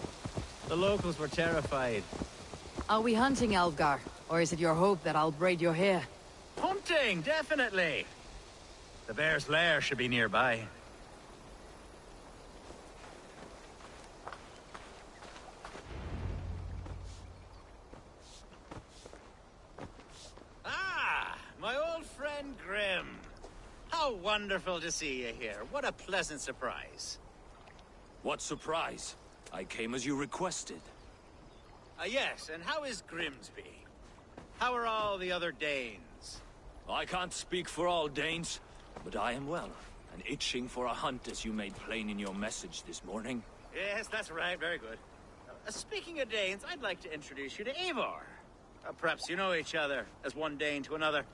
The locals were terrified. Are we hunting, Alfgar? Or is it your hope that I'll braid your hair? Hunting, definitely! The bear's lair should be nearby. Ah! My old friend Grim. How wonderful to see you here. What a pleasant surprise. What surprise? I came as you requested. Yes, and how is Grimsby? How are all the other Danes? I can't speak for all Danes, but I am well, and itching for a hunt as you made plain in your message this morning. Yes, that's right. Very good. Speaking of Danes, I'd like to introduce you to Eivor. Perhaps you know each other, as one Dane to another.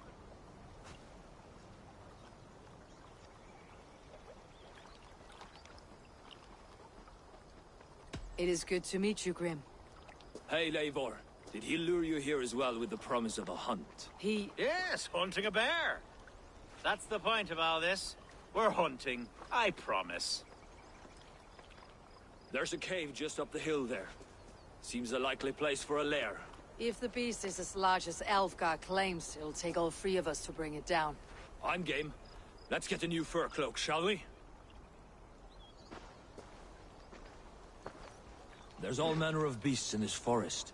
It is good to meet you, Grim. Hey, Eivor. Did he lure you here as well with the promise of a hunt? Yes, hunting a bear. That's the point of all this. We're hunting, I promise. There's a cave just up the hill there. Seems a likely place for a lair. If the beast is as large as Elfgar claims, it'll take all three of us to bring it down. I'm game. Let's get a new fur cloak, shall we? There's all manner of beasts in this forest.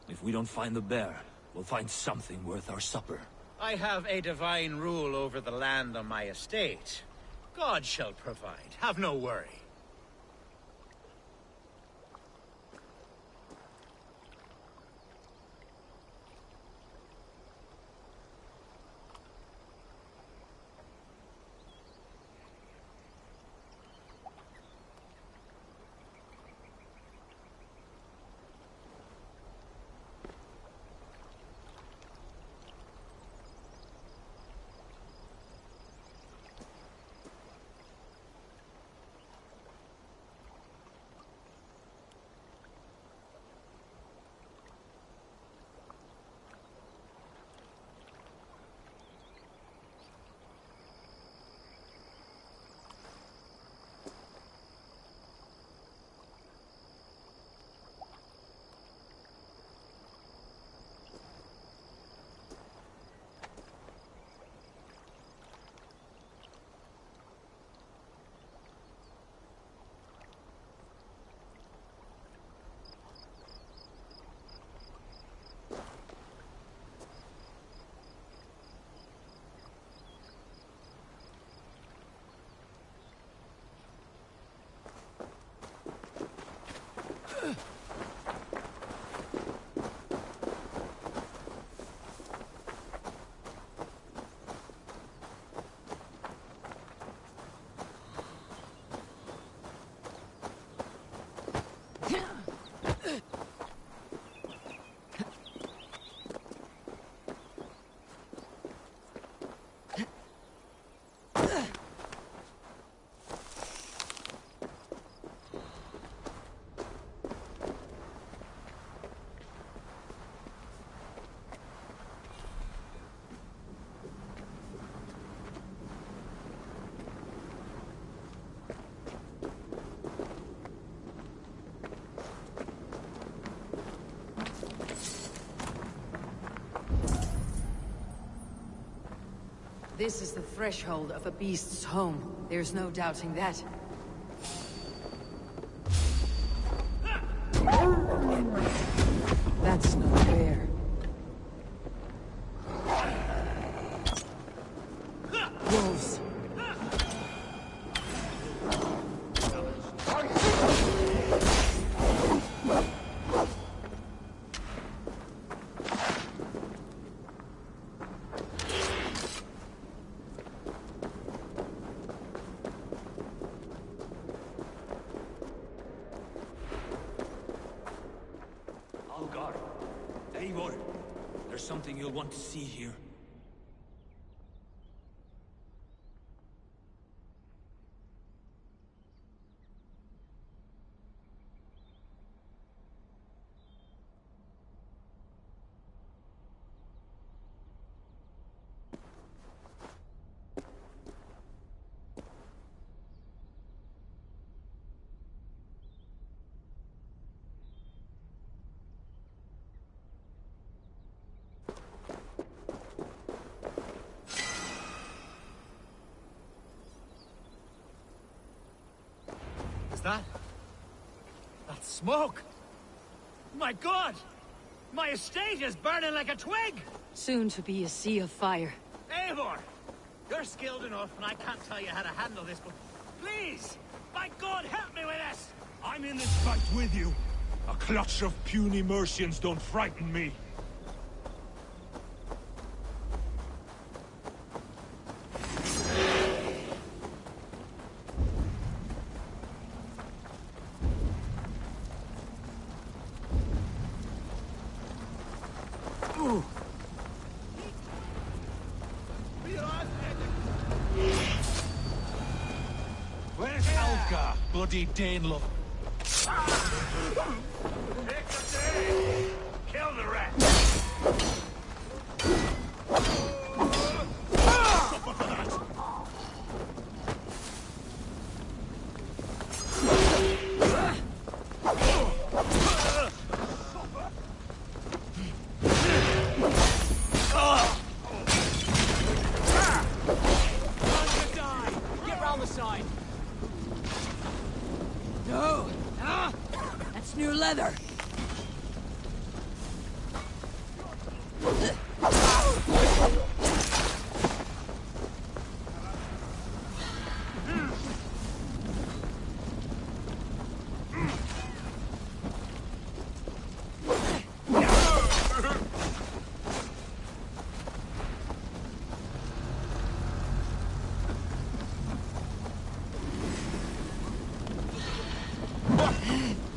If we don't find the bear, we'll find something worth our supper. I have a divine rule over the land on my estate. God shall provide. Have no worry. This is the threshold of a beast's home. There's no doubting that. That's no bear. Wolves. Eivor, there's something you'll want to see here. That's smoke! My God! My estate is burning like a twig! Soon to be a sea of fire. Eivor! You're skilled enough, and I can't tell you how to handle this, but please! My God, help me with this! I'm in this fight with you. A clutch of puny Mercians don't frighten me. Where's Alka, bloody Danelov? Kill the rat! Get round the side. No! Ah! That's new leather!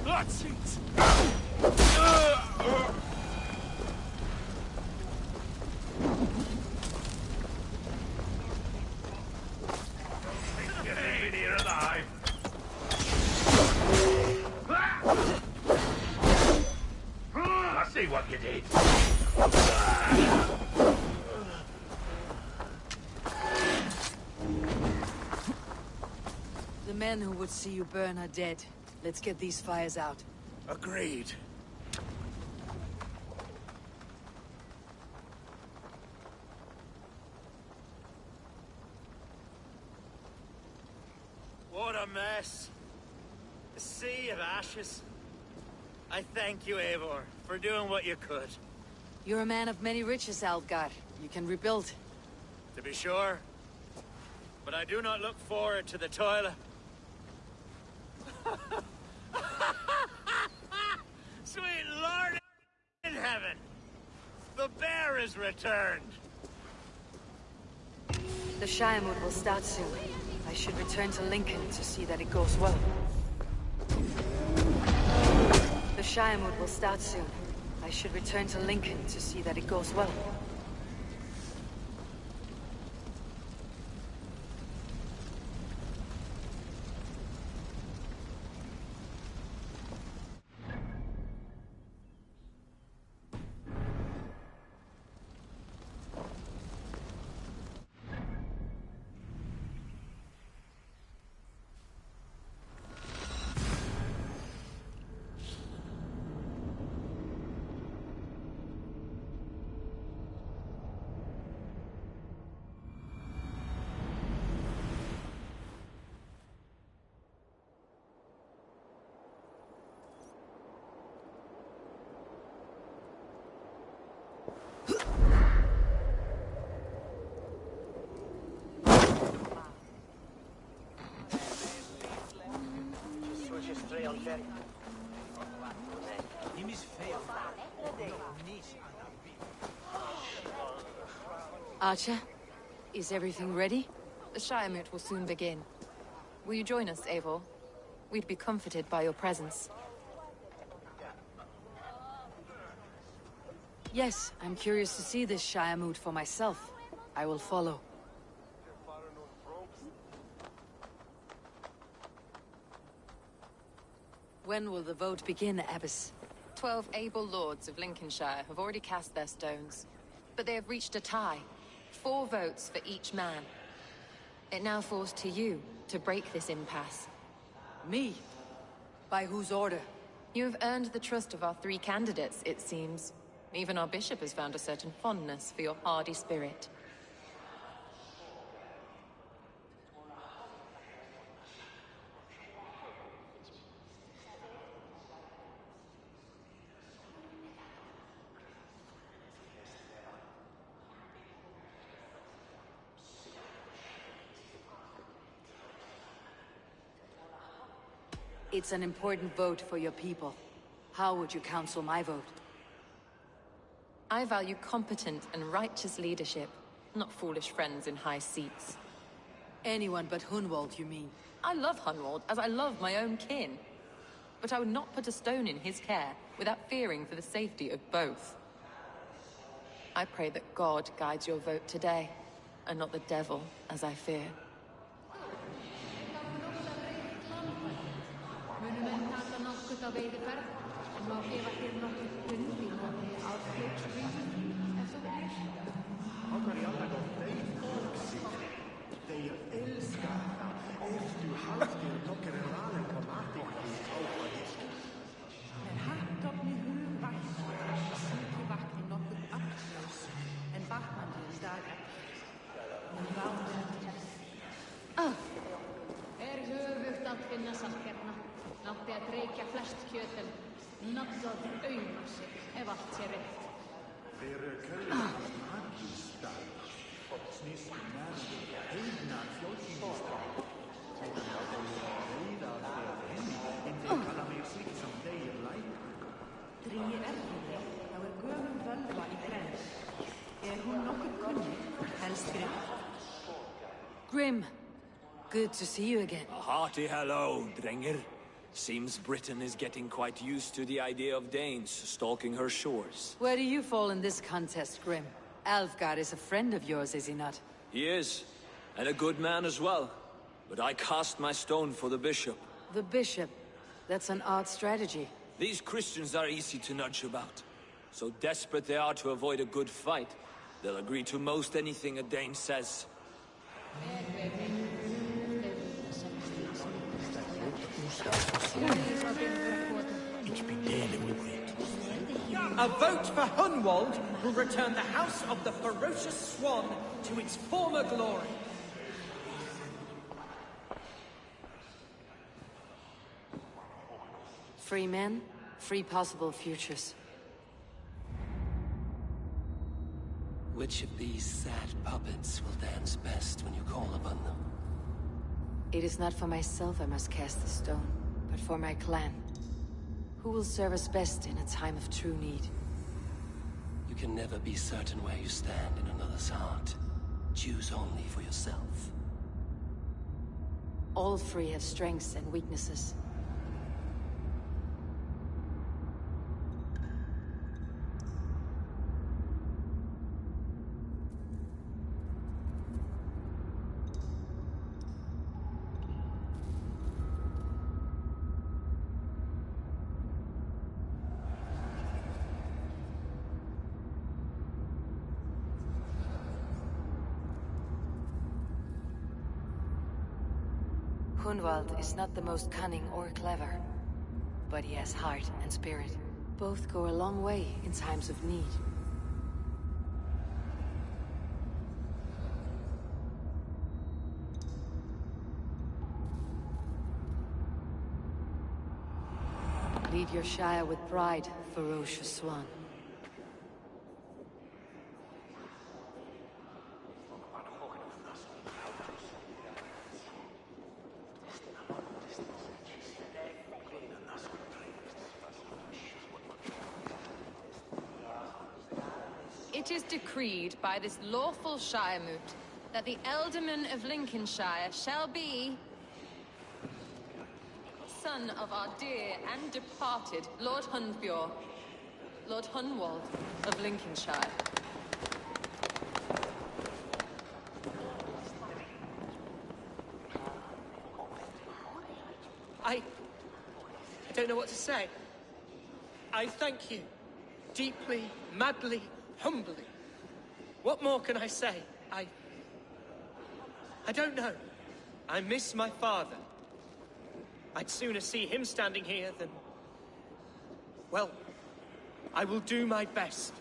That's it! You're leaving here alive! I see what you did. The men who would see you burn are dead. Let's get these fires out. Agreed. What a mess. A sea of ashes. I thank you, Eivor, for doing what you could. You're a man of many riches, Algar. You can rebuild. To be sure. But I do not look forward to the toil. Sweet Lord in heaven! The bear is returned! The Shiremood will start soon. I should return to Lincoln to see that it goes well. The Shiremood will start soon. I should return to Lincoln to see that it goes well. Archer, is everything ready? The Shiremoot will soon begin. Will you join us, Eivor? We'd be comforted by your presence. Yes, I'm curious to see this Shiremoot for myself. I will follow. When will the vote begin, Abbess? 12 able lords of Lincolnshire have already cast their stones, but they have reached a tie. 4 votes for each man. It now falls to you to break this impasse. Me? By whose order? You have earned the trust of our 3 candidates, it seems. Even our bishop has found a certain fondness for your hardy spirit. It's an important vote for your people. How would you counsel my vote? I value competent and righteous leadership, not foolish friends in high seats. Anyone but Hunwald, you mean? I love Hunwald as I love my own kin. But I would not put a stone in his care without fearing for the safety of both. I pray that God guides your vote today, and not the devil, as I fear. veiðiferð og má gefa þér nokkuð pund í noti á fljótsvíðum, ef þú viljir. Þeir elska það ef þú haldir nokkur ralen på mattingans áfæðist. En hattofni hugvættar að sýki vatni nokkuð afslaus en vatnandi dagar. En ráðum höfugt að finna saltgerna. Nátti að reykja flest kjötum. Náttúrulega auðvitað sig ef allt sé rétt. Þeir köllar magistad. Snýst nærðu heimna fjölsynstad. Þeir reyða þeir henni en þeir kalla mig slíkt sem þeir læka. Dríi erfinni, þá gömum völva í grens. Hún nokkuð kunni, helst Grimm? Grimm, good to see you again. A hearty hello, Drenger. Seems Britain is getting quite used to the idea of Danes stalking her shores. Where do you fall in this contest, Grimm? Alfgar is a friend of yours, is he not? He is, and a good man as well. But I cast my stone for the bishop. The bishop? That's an odd strategy. These Christians are easy to nudge about. So desperate they are to avoid a good fight, they'll agree to most anything a Dane says. A vote for Hunwald will return the House of the Ferocious Swan to its former glory. Free men, free possible futures. Which of these sad puppets will dance best when you call upon them? It is not for myself I must cast the stone, but for my clan. Who will serve us best in a time of true need? You can never be certain where you stand in another's heart. Choose only for yourself. All three have strengths and weaknesses. Hunwald is not the most cunning or clever, but he has heart and spirit. Both go a long way in times of need. Lead your Shire with pride, ferocious Swan. It is decreed by this lawful Shire moot that the Ealdorman of Lincolnshire shall be son of our dear and departed Lord Hunfjord, Lord Hunwald of Lincolnshire. I don't know what to say. I thank you. Deeply, madly, humbly. What more can I say? I don't know. I miss my father. I'd sooner see him standing here than... Well, I will do my best.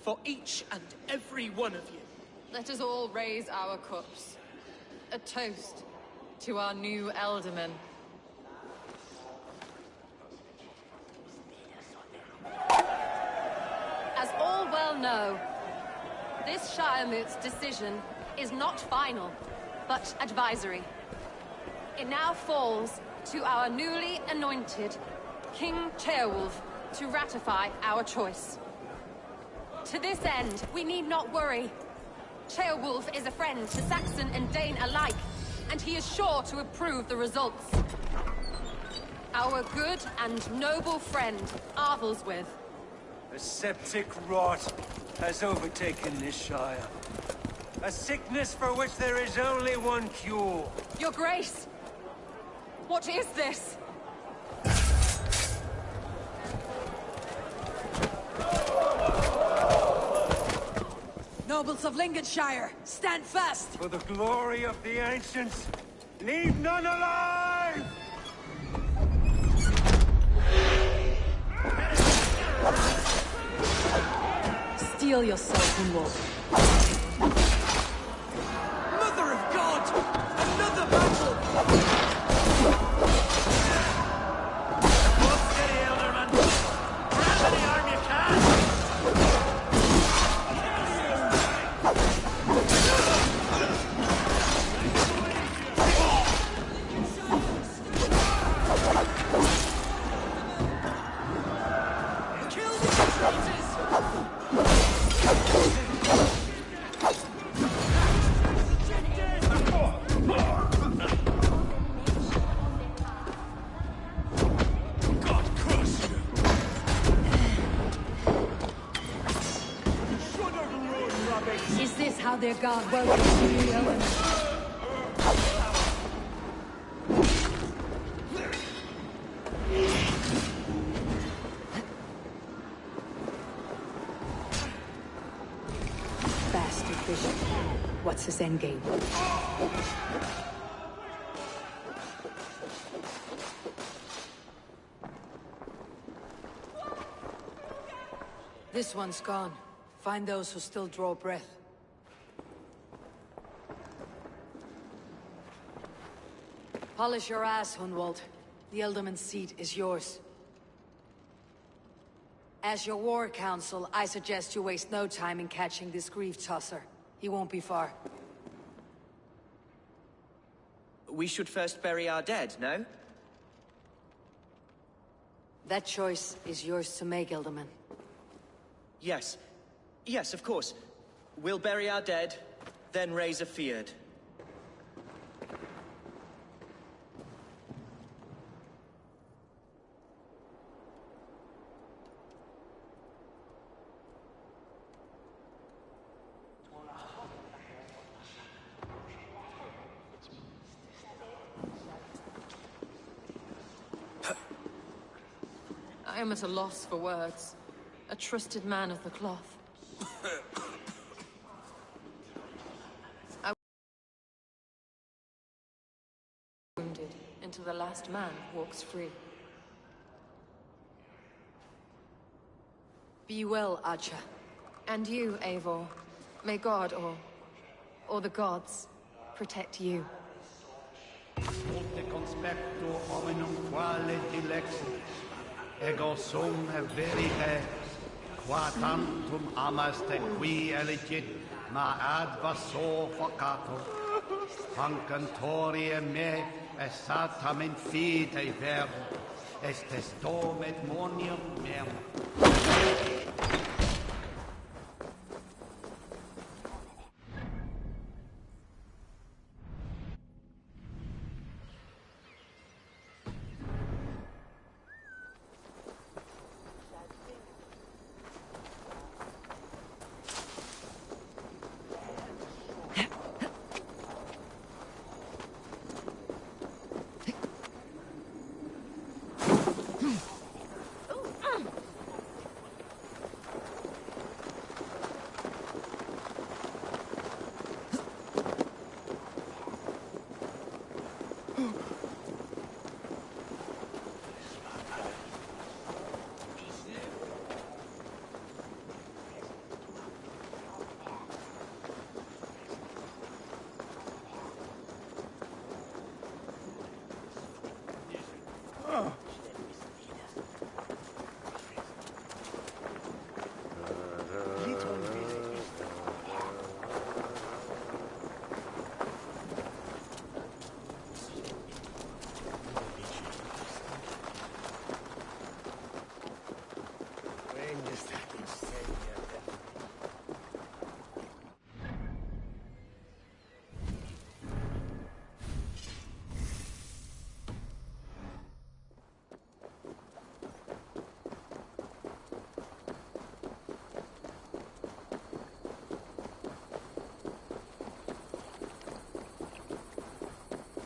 For each and every one of you. Let us all raise our cups. A toast to our new Ealdorman. As all well know, this Shire moot's decision is not final, but advisory. It now falls to our newly anointed King Ceolwulf to ratify our choice. To this end, we need not worry. Ceolwulf is a friend to Saxon and Dane alike, and he is sure to approve the results. Our good and noble friend, Arthelswith. A septic rot has overtaken this Shire. A sickness for which there is only one cure. Your Grace! What is this? Nobles of Lincolnshire, stand fast! For the glory of the ancients, leave none alive! Steel yourself, Winwald. Mother of God! Another battle! Hold steady, Elderman. Grab any arm you can. Kill these traitors! God curse you. Is this how their god welcomes you, Owen? Bastard bishop. What's his endgame? This one's gone. Find those who still draw breath. Polish your ass, Hunwald. The Elderman's seat is yours. As your war council, I suggest you waste no time in catching this grief tosser. He won't be far. We should first bury our dead, no? That choice is yours to make, Elderman. Yes. Yes, of course. We'll bury our dead, then raise a feard. I am at a loss for words. A trusted man of the cloth. I wounded until the last man walks free. Be well, Archer. And you, Eivor. May God, or the gods, protect you. Te conspecto hominum quale dilexit, ego sum verite, qua tantum amaste qui elegit, ma advaso focato, pancantorie me, esatam in fide ver, estes dom et monium meum.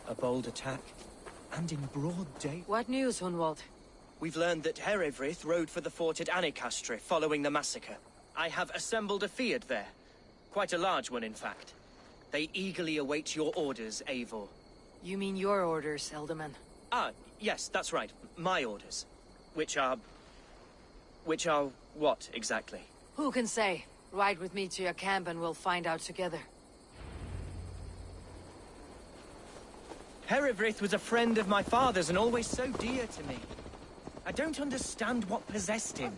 A bold attack, and in broad day. What news, Hunwald? We've learned that Herewrith rode for the fort at Annikastre following the massacre. I have assembled a Fiat there. Quite a large one, in fact. They eagerly await your orders, Eivor. You mean your orders, Elderman? Ah, yes, that's right. My orders. Which are what, exactly? Who can say? Ride with me to your camp and we'll find out together. Herewrith was a friend of my father's and always so dear to me. I don't understand what possessed him.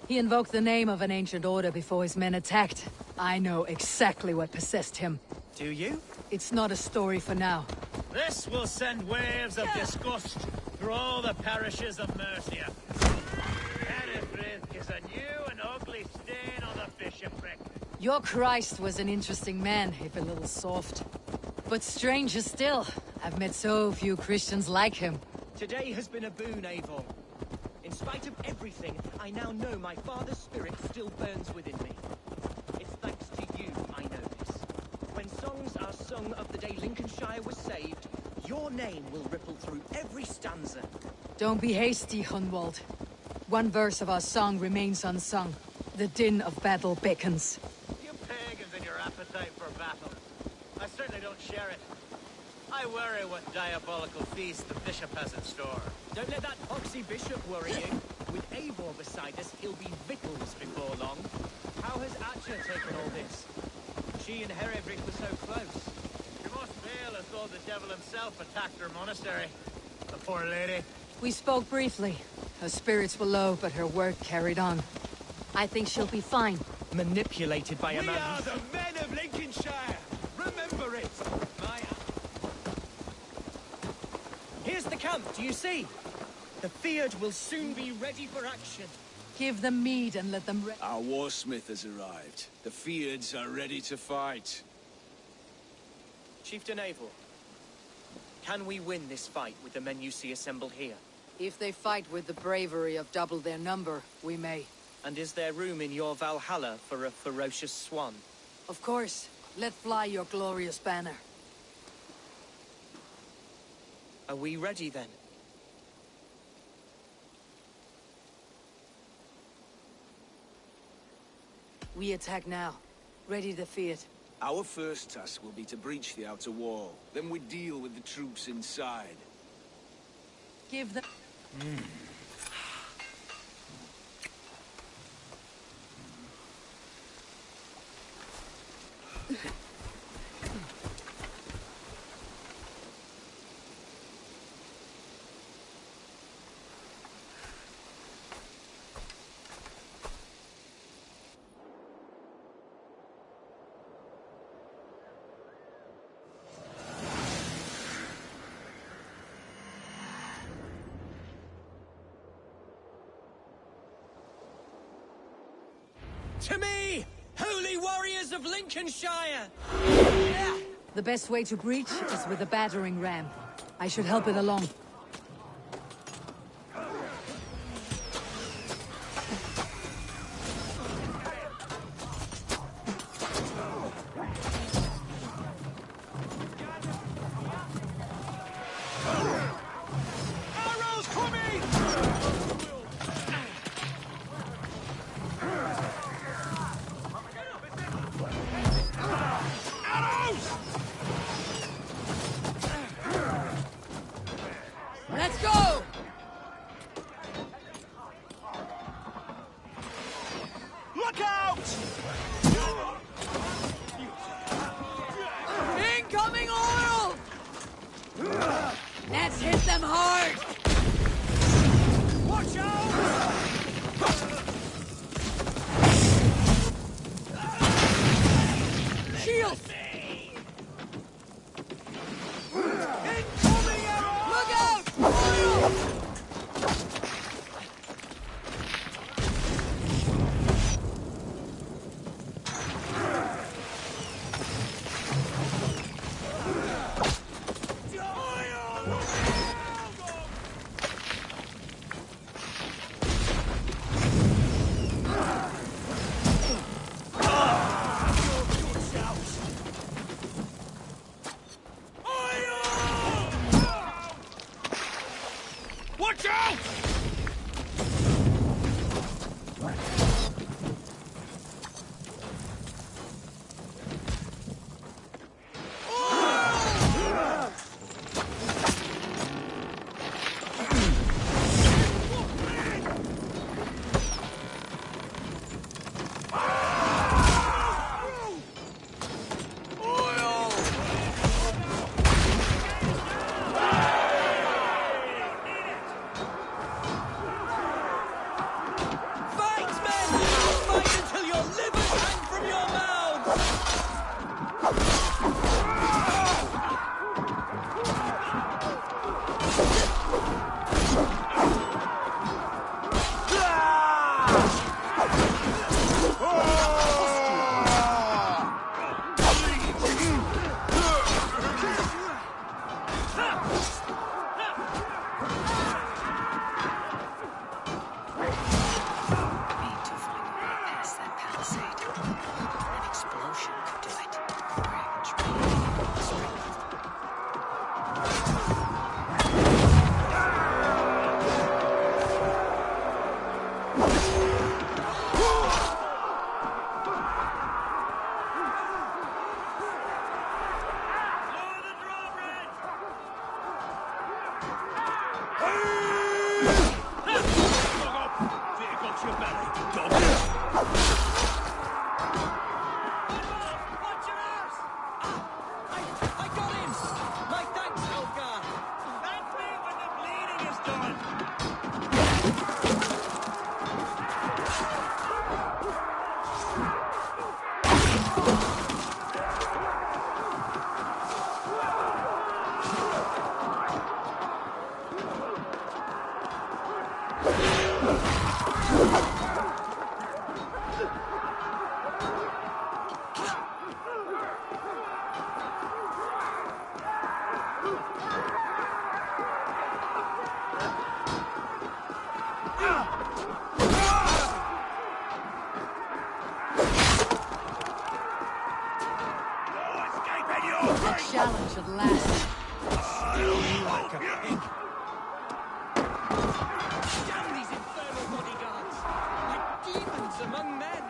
He invoked the name of an ancient order before his men attacked. I know exactly what possessed him. Do you? It's not a story for now. This will send waves of disgust through all the parishes of Mercia. Herewrith is a new and ugly stain on the bishopric. Your Christ was an interesting man, if a little soft. But stranger still, I've met so few Christians like him. Today has been a boon, Eivor. In spite of everything, I now know my father's spirit still burns within me. It's thanks to you I know this. When songs are sung of the day Lincolnshire was saved, your name will ripple through every stanza. Don't be hasty, Hunwald. One verse of our song remains unsung. The din of battle beckons. You pagans and your appetite for battle. I certainly don't share it. I worry what diabolical feast the bishop has in store. Don't let that poxy bishop worry you. With Eivor beside us, he'll be victuals before long. How has Atcha taken all this? She and Herewrith were so close. She must feel as though the devil himself attacked her monastery. The poor lady. We spoke briefly. Her spirits were low, but her work carried on. I think she'll be fine. Manipulated by a man. We are the men of Lincolnshire! Remember it! Here's the camp, do you see? The Fiat will soon be ready for action. Give them mead and let them Our warsmith has arrived. The Fiads are ready to fight. Chieftain Eivor, can we win this fight with the men you see assembled here? If they fight with the bravery of double their number, we may. And is there room in your Valhalla for a ferocious swan? Of course. Let fly your glorious banner. Are we ready then? We attack now. Ready to Fiat. Our first task will be to breach the outer wall. Then we deal with the troops inside. Give them... To me, holy warriors of Lincolnshire! The best way to breach is with a battering ram. I should help it along. Arrows coming! Let's go! Look out! Incoming oil! Let's hit them hard! Watch out! Shield! Incoming arrow! Look out! Oil! Challenge at last. Like a pig. Damn these infernal bodyguards! Like demons among men!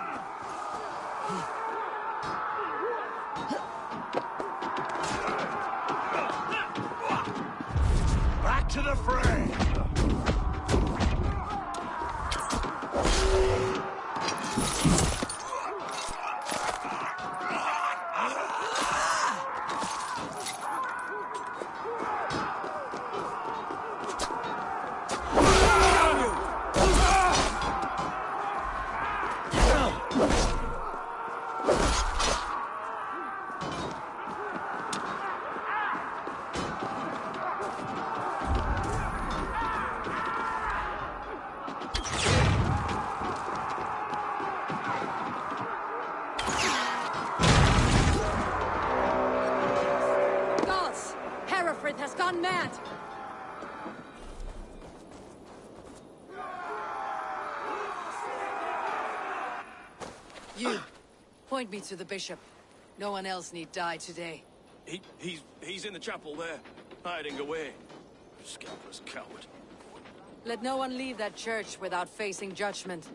Back to the fray! Has gone mad! You, point me to the bishop. No one else need die today. He's in the chapel there, hiding away. Scandalous coward. Let no one leave that church without facing judgment.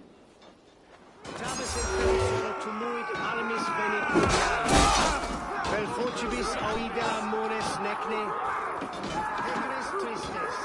Vel fortibus oida mores necne, pecres tristes.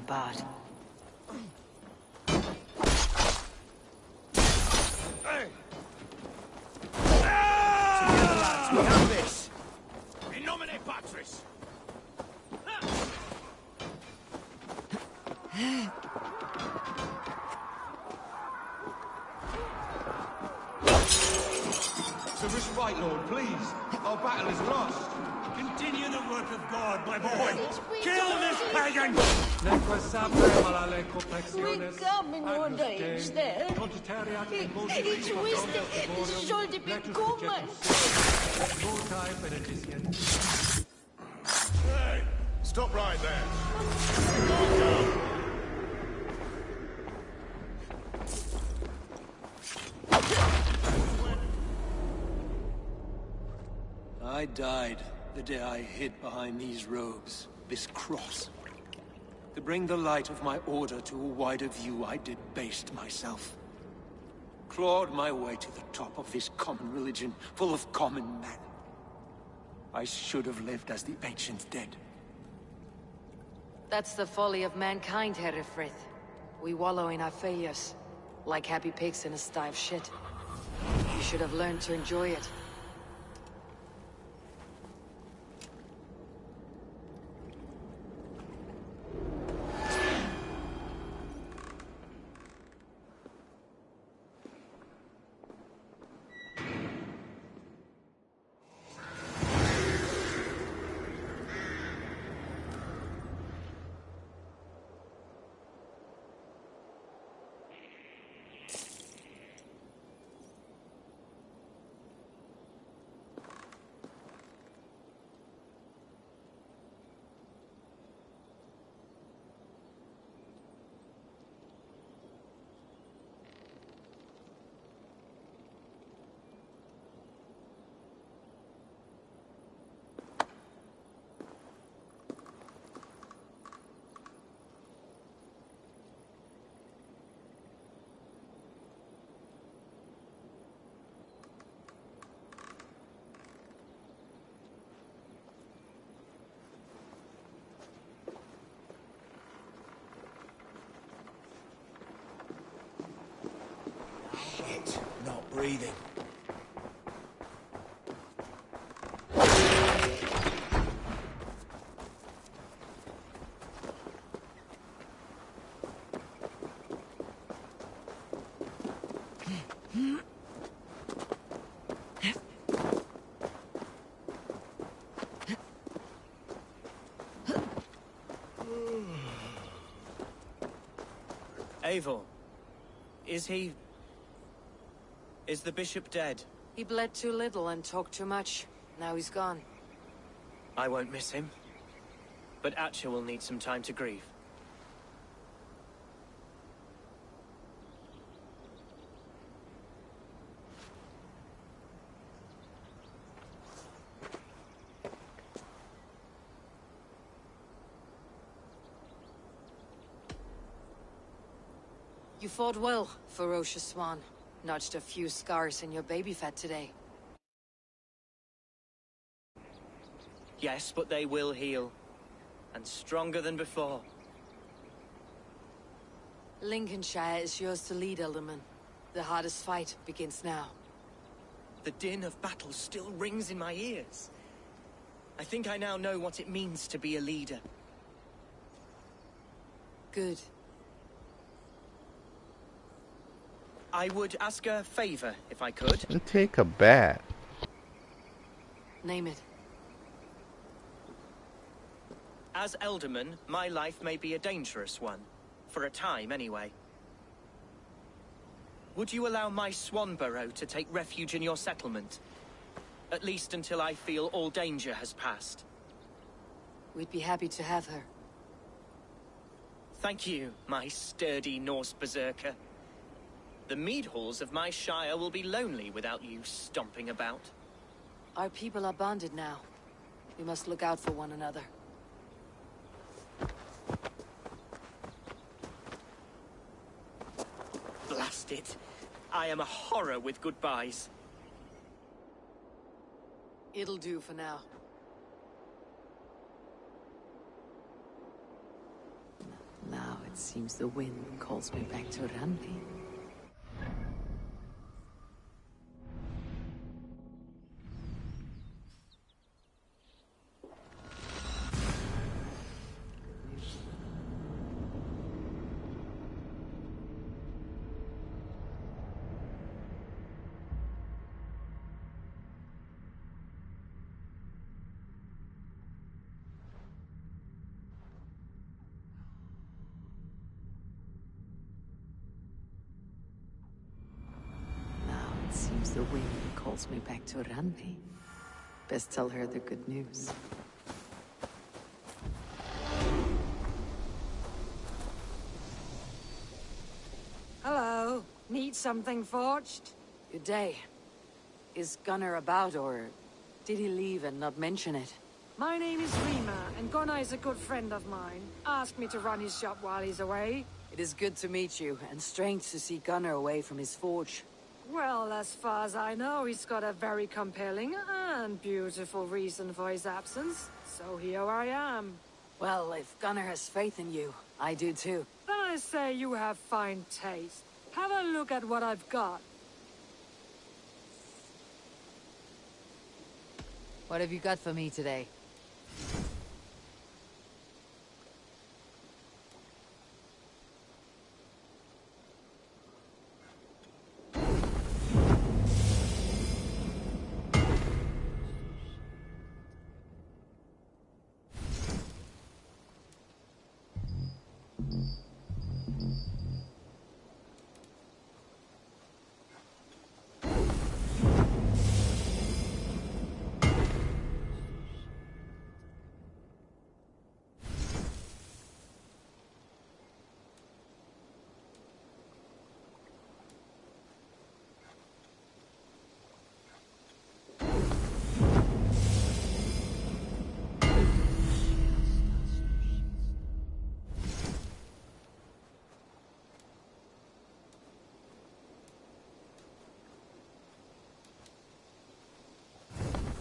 Barred. Hey! Together, lads, we have this! In nomine Patris! fight, Lord, please. Our battle is lost. Continue the work of God, my boy. Kill this pagan! We come in your days there. Each wisdom should be common. Hey, stop right there. Calm down. I died the day I hid behind these robes, this cross. To bring the light of my order to a wider view, I debased myself. Clawed my way to the top of this common religion, full of common men. I should have lived as the ancient dead. That's the folly of mankind, Herefrith. We wallow in our failures, like happy pigs in a sty of shit. You should have learned to enjoy it. Shit, not breathing. Eivor, is he... is the bishop dead? He bled too little and talked too much. Now he's gone. I won't miss him. But Atcha will need some time to grieve. You fought well, ferocious swan. Notched a few scars in your baby fat today. Yes, but they will heal. And stronger than before. Lincolnshire is yours to lead, Alderman. The hardest fight begins now. The din of battle still rings in my ears. I think I now know what it means to be a leader. Good. I would ask a favor, if I could. And take a bat. Name it. As Elderman, my life may be a dangerous one. For a time, anyway. Would you allow my Swanborough to take refuge in your settlement? At least until I feel all danger has passed. We'd be happy to have her. Thank you, my sturdy Norse berserker. The mead halls of my shire will be lonely without you stomping about. Our people are bonded now. We must look out for one another. Blast it. I am a horror with goodbyes. It'll do for now. Now it seems the wind calls me back to Randi. Perhaps the wind calls me back to Randi. Best tell her the good news. Hello. Need something forged? Good day. Is Gunnar about, or did he leave and not mention it? My name is Rima, and Gunnar is a good friend of mine. Asked me to run his shop while he's away. It is good to meet you, and strange to see Gunnar away from his forge. Well, as far as I know, he's got a very compelling and beautiful reason for his absence. So here I am. Well, if Gunnar has faith in you, I do too. Then I say you have fine taste. Have a look at what I've got. What have you got for me today?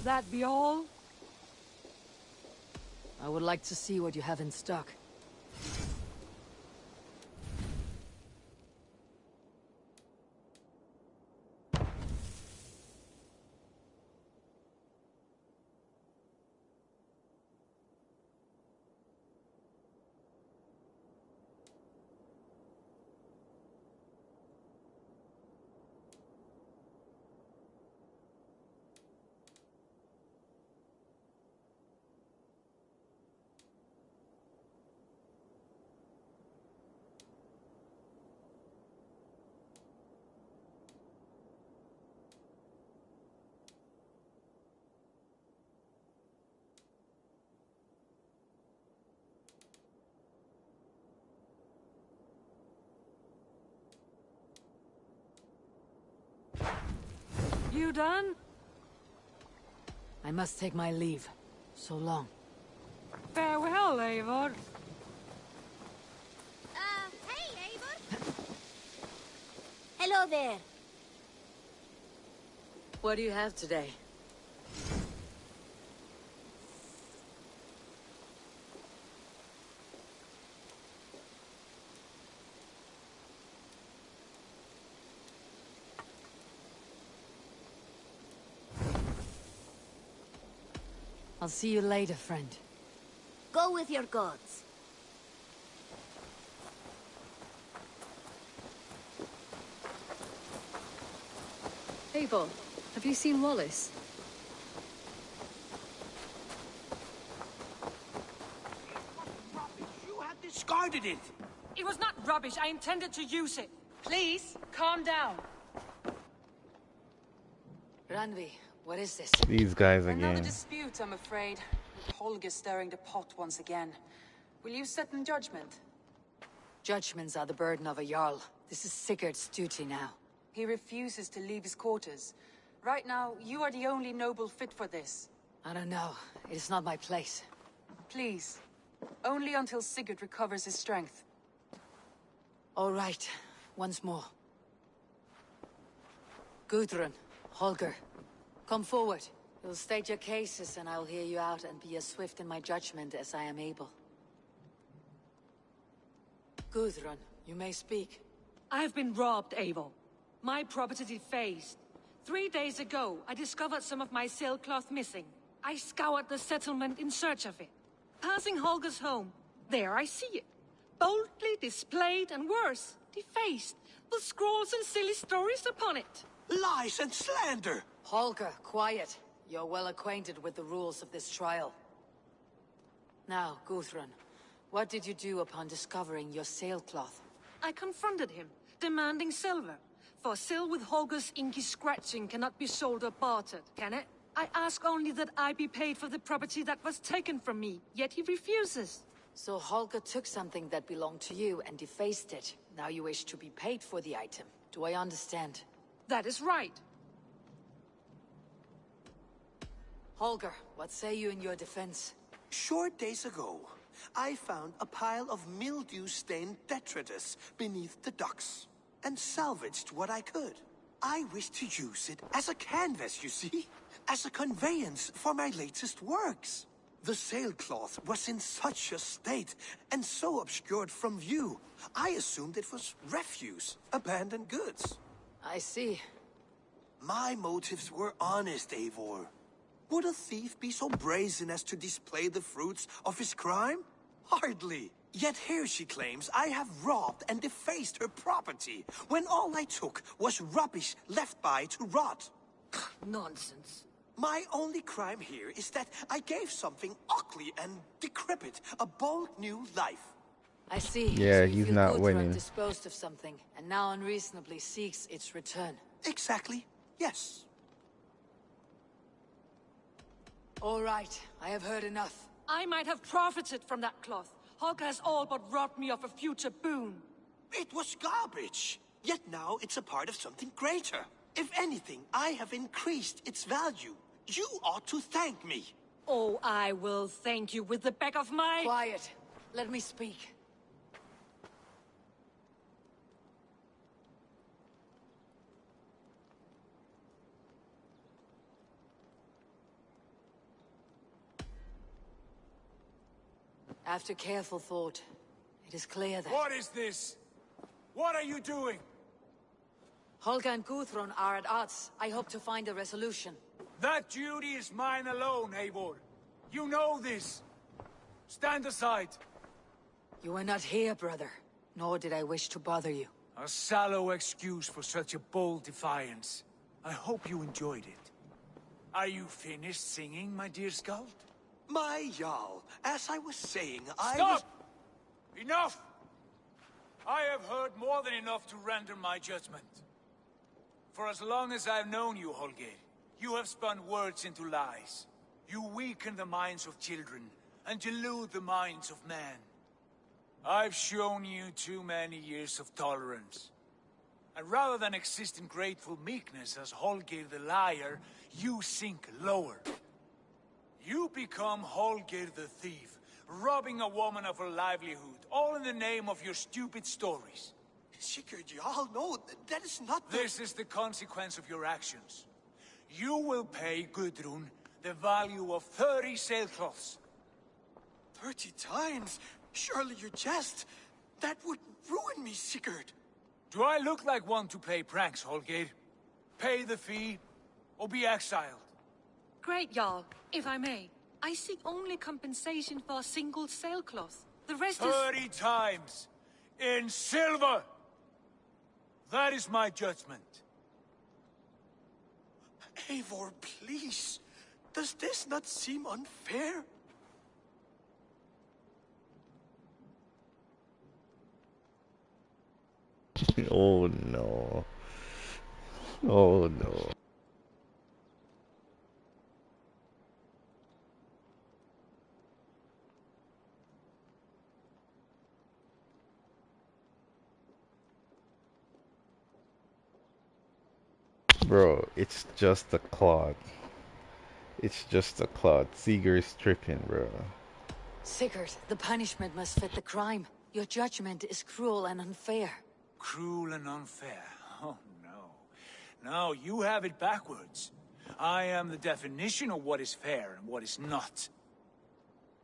That be all? I would like to see what you have in stock. You done? I must take my leave. So long. Farewell, Eivor. Hey, Eivor! Hello there. What do you have today? I'll see you later, friend. Go with your gods. Eivor, have you seen Wallace? You had discarded it! It was not rubbish. I intended to use it. Please, calm down. Randvi, what is this? These guys Another again. dispute, I'm afraid. With Holger stirring the pot once again. Will you sit in judgment? Judgments are the burden of a Jarl. This is Sigurd's duty now. He refuses to leave his quarters. Right now, you are the only noble fit for this. I don't know. It is not my place. Please. Only until Sigurd recovers his strength. All right. Once more. Gudrun, Holger, come forward. You'll state your cases and I'll hear you out and be as swift in my judgment as I am able. Gudrun, you may speak. I have been robbed, Eivor. My property defaced. 3 days ago, I discovered some of my sailcloth missing. I scoured the settlement in search of it. Passing Holger's home, there I see it. Boldly displayed and worse, defaced, with scrawls and silly stories upon it. Lies and slander! Holger, quiet. You're well acquainted with the rules of this trial. Now, Gudrun, what did you do upon discovering your sailcloth? I confronted him, demanding silver. For Syl with Holger's inky scratching cannot be sold or bartered, can it? I ask only that I be paid for the property that was taken from me, yet he refuses. So Holger took something that belonged to you and defaced it. Now you wish to be paid for the item. Do I understand? That is right. Holger, what say you in your defense? Short days ago, I found a pile of mildew-stained detritus beneath the docks, and salvaged what I could. I wish to use it as a canvas, you see? As a conveyance for my latest works. The sailcloth was in such a state, and so obscured from view, I assumed it was refuse, abandoned goods. I see. My motives were honest, Eivor. Would a thief be so brazen as to display the fruits of his crime? Hardly. Yet here she claims I have robbed and defaced her property, when all I took was rubbish left by to rot. Nonsense. My only crime here is that I gave something ugly and decrepit a bold new life. I see. Yeah, so you he's feel not good to winning. have disposed of something, and now unreasonably seeks its return. Exactly. Yes. All right, I have heard enough. I might have profited from that cloth. Holger has all but robbed me of a future boon. It was garbage. Yet now it's a part of something greater. If anything, I have increased its value. You ought to thank me. Oh, I will thank you with the back of my... Quiet. Let me speak. After careful thought, it is clear that... What is this? What are you doing? Holger and Gudrun are at odds. I hope to find a resolution. That duty is mine alone, Eivor. You know this. Stand aside. You were not here, brother. Nor did I wish to bother you. A sallow excuse for such a bold defiance. I hope you enjoyed it. Are you finished singing, my dear Skald? My Jarl, as I was saying, Stop! Enough! I have heard more than enough to render my judgment. For as long as I've known you, Holger, you have spun words into lies. You weaken the minds of children, and delude the minds of men. I've shown you too many years of tolerance. And rather than exist in grateful meekness as Holger the liar, you sink lower. You become Holger the thief, robbing a woman of her livelihood, all in the name of your stupid stories. Sigurd, Jarl, no, that is not the... This is the consequence of your actions. You will pay Gudrun the value of 30 sailcloths. 30 times? Surely you jest. That would ruin me, Sigurd. Do I look like one to play pranks, Holger? Pay the fee, or be exiled. Great, Jarl. If I may, I seek only compensation for a single sailcloth. The rest is... 30 times! In silver! That is my judgment. Eivor, please. Does this not seem unfair? Oh no. Oh no. Bro, it's just a clod. It's just a clod. Sigurd's tripping, bro. Sigurd, the punishment must fit the crime. Your judgment is cruel and unfair. Cruel and unfair? Oh no. No, you have it backwards. I am the definition of what is fair and what is not.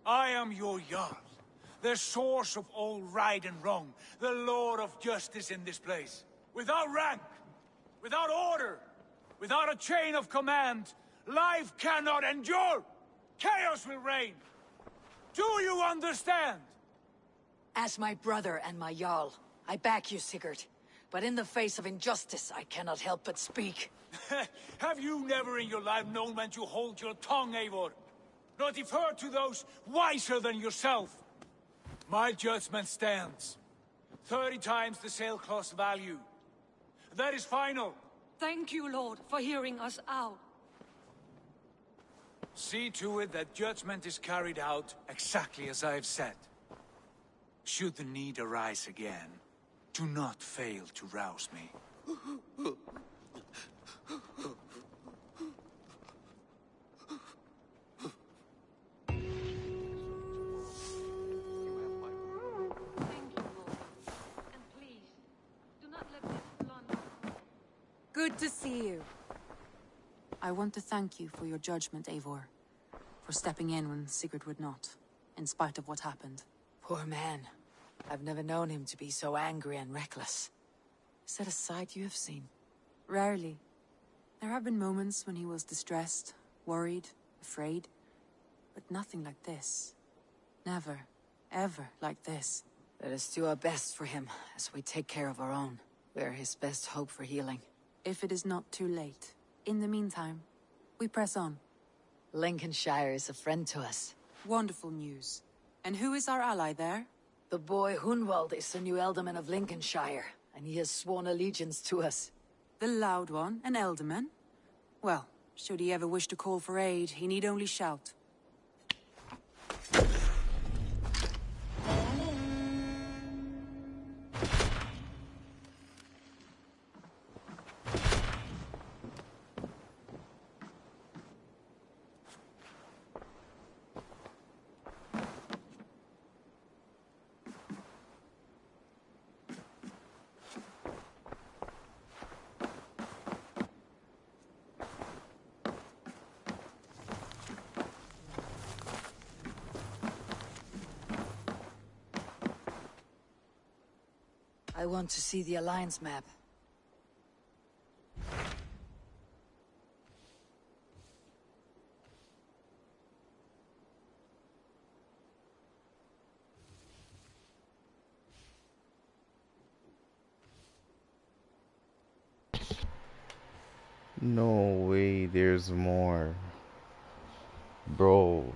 I am your Jarl, the source of all right and wrong, the lord of justice in this place. Without rank, without order, without a chain of command, life cannot endure. Chaos will reign. Do you understand? As my brother and my Jarl, I back you, Sigurd. But in the face of injustice, I cannot help but speak. Have you never in your life known when to hold your tongue, Eivor? Nor defer to those wiser than yourself? My judgment stands. 30 times the sailcloth's value. That is final. Thank you, Lord, for hearing us out. See to it that judgment is carried out exactly as I have said. Should the need arise again, do not fail to rouse me. Good to see you. I want to thank you for your judgment, Eivor. For stepping in when Sigurd would not, in spite of what happened. Poor man. I've never known him to be so angry and reckless. Is that a side you have seen? Rarely. There have been moments when he was distressed, worried, afraid. But nothing like this. Never, ever like this. Let us do our best for him, as we take care of our own. We're his best hope for healing. If it is not too late. In the meantime, we press on. Lincolnshire is a friend to us. Wonderful news. And who is our ally there? The boy Hunwald is the new Ealdorman of Lincolnshire, and he has sworn allegiance to us. The loud one, an Ealdorman? Well, should he ever wish to call for aid, he need only shout. I want to see the Alliance map. No way, there's more. Bro.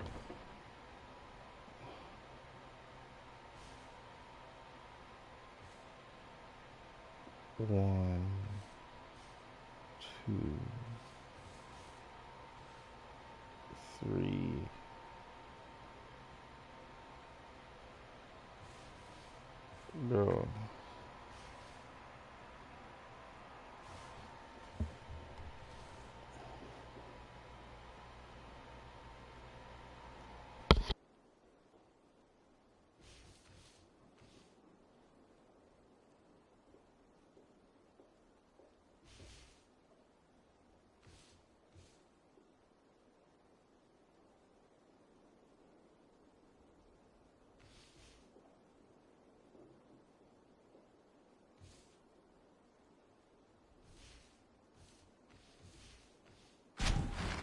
One, two, three. Bro.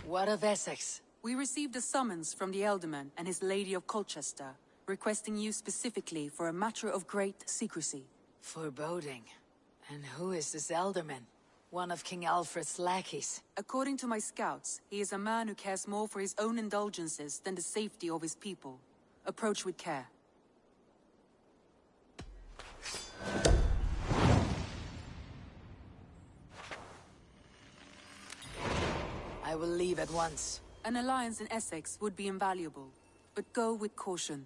What of Essex? We received a summons from the Ealdorman and his Lady of Colchester, requesting you specifically for a matter of great secrecy. Foreboding. And who is this Ealdorman? One of King Alfred's lackeys. According to my scouts, he is a man who cares more for his own indulgences than the safety of his people. Approach with care. I will leave at once. An alliance in Essex would be invaluable, but go with caution.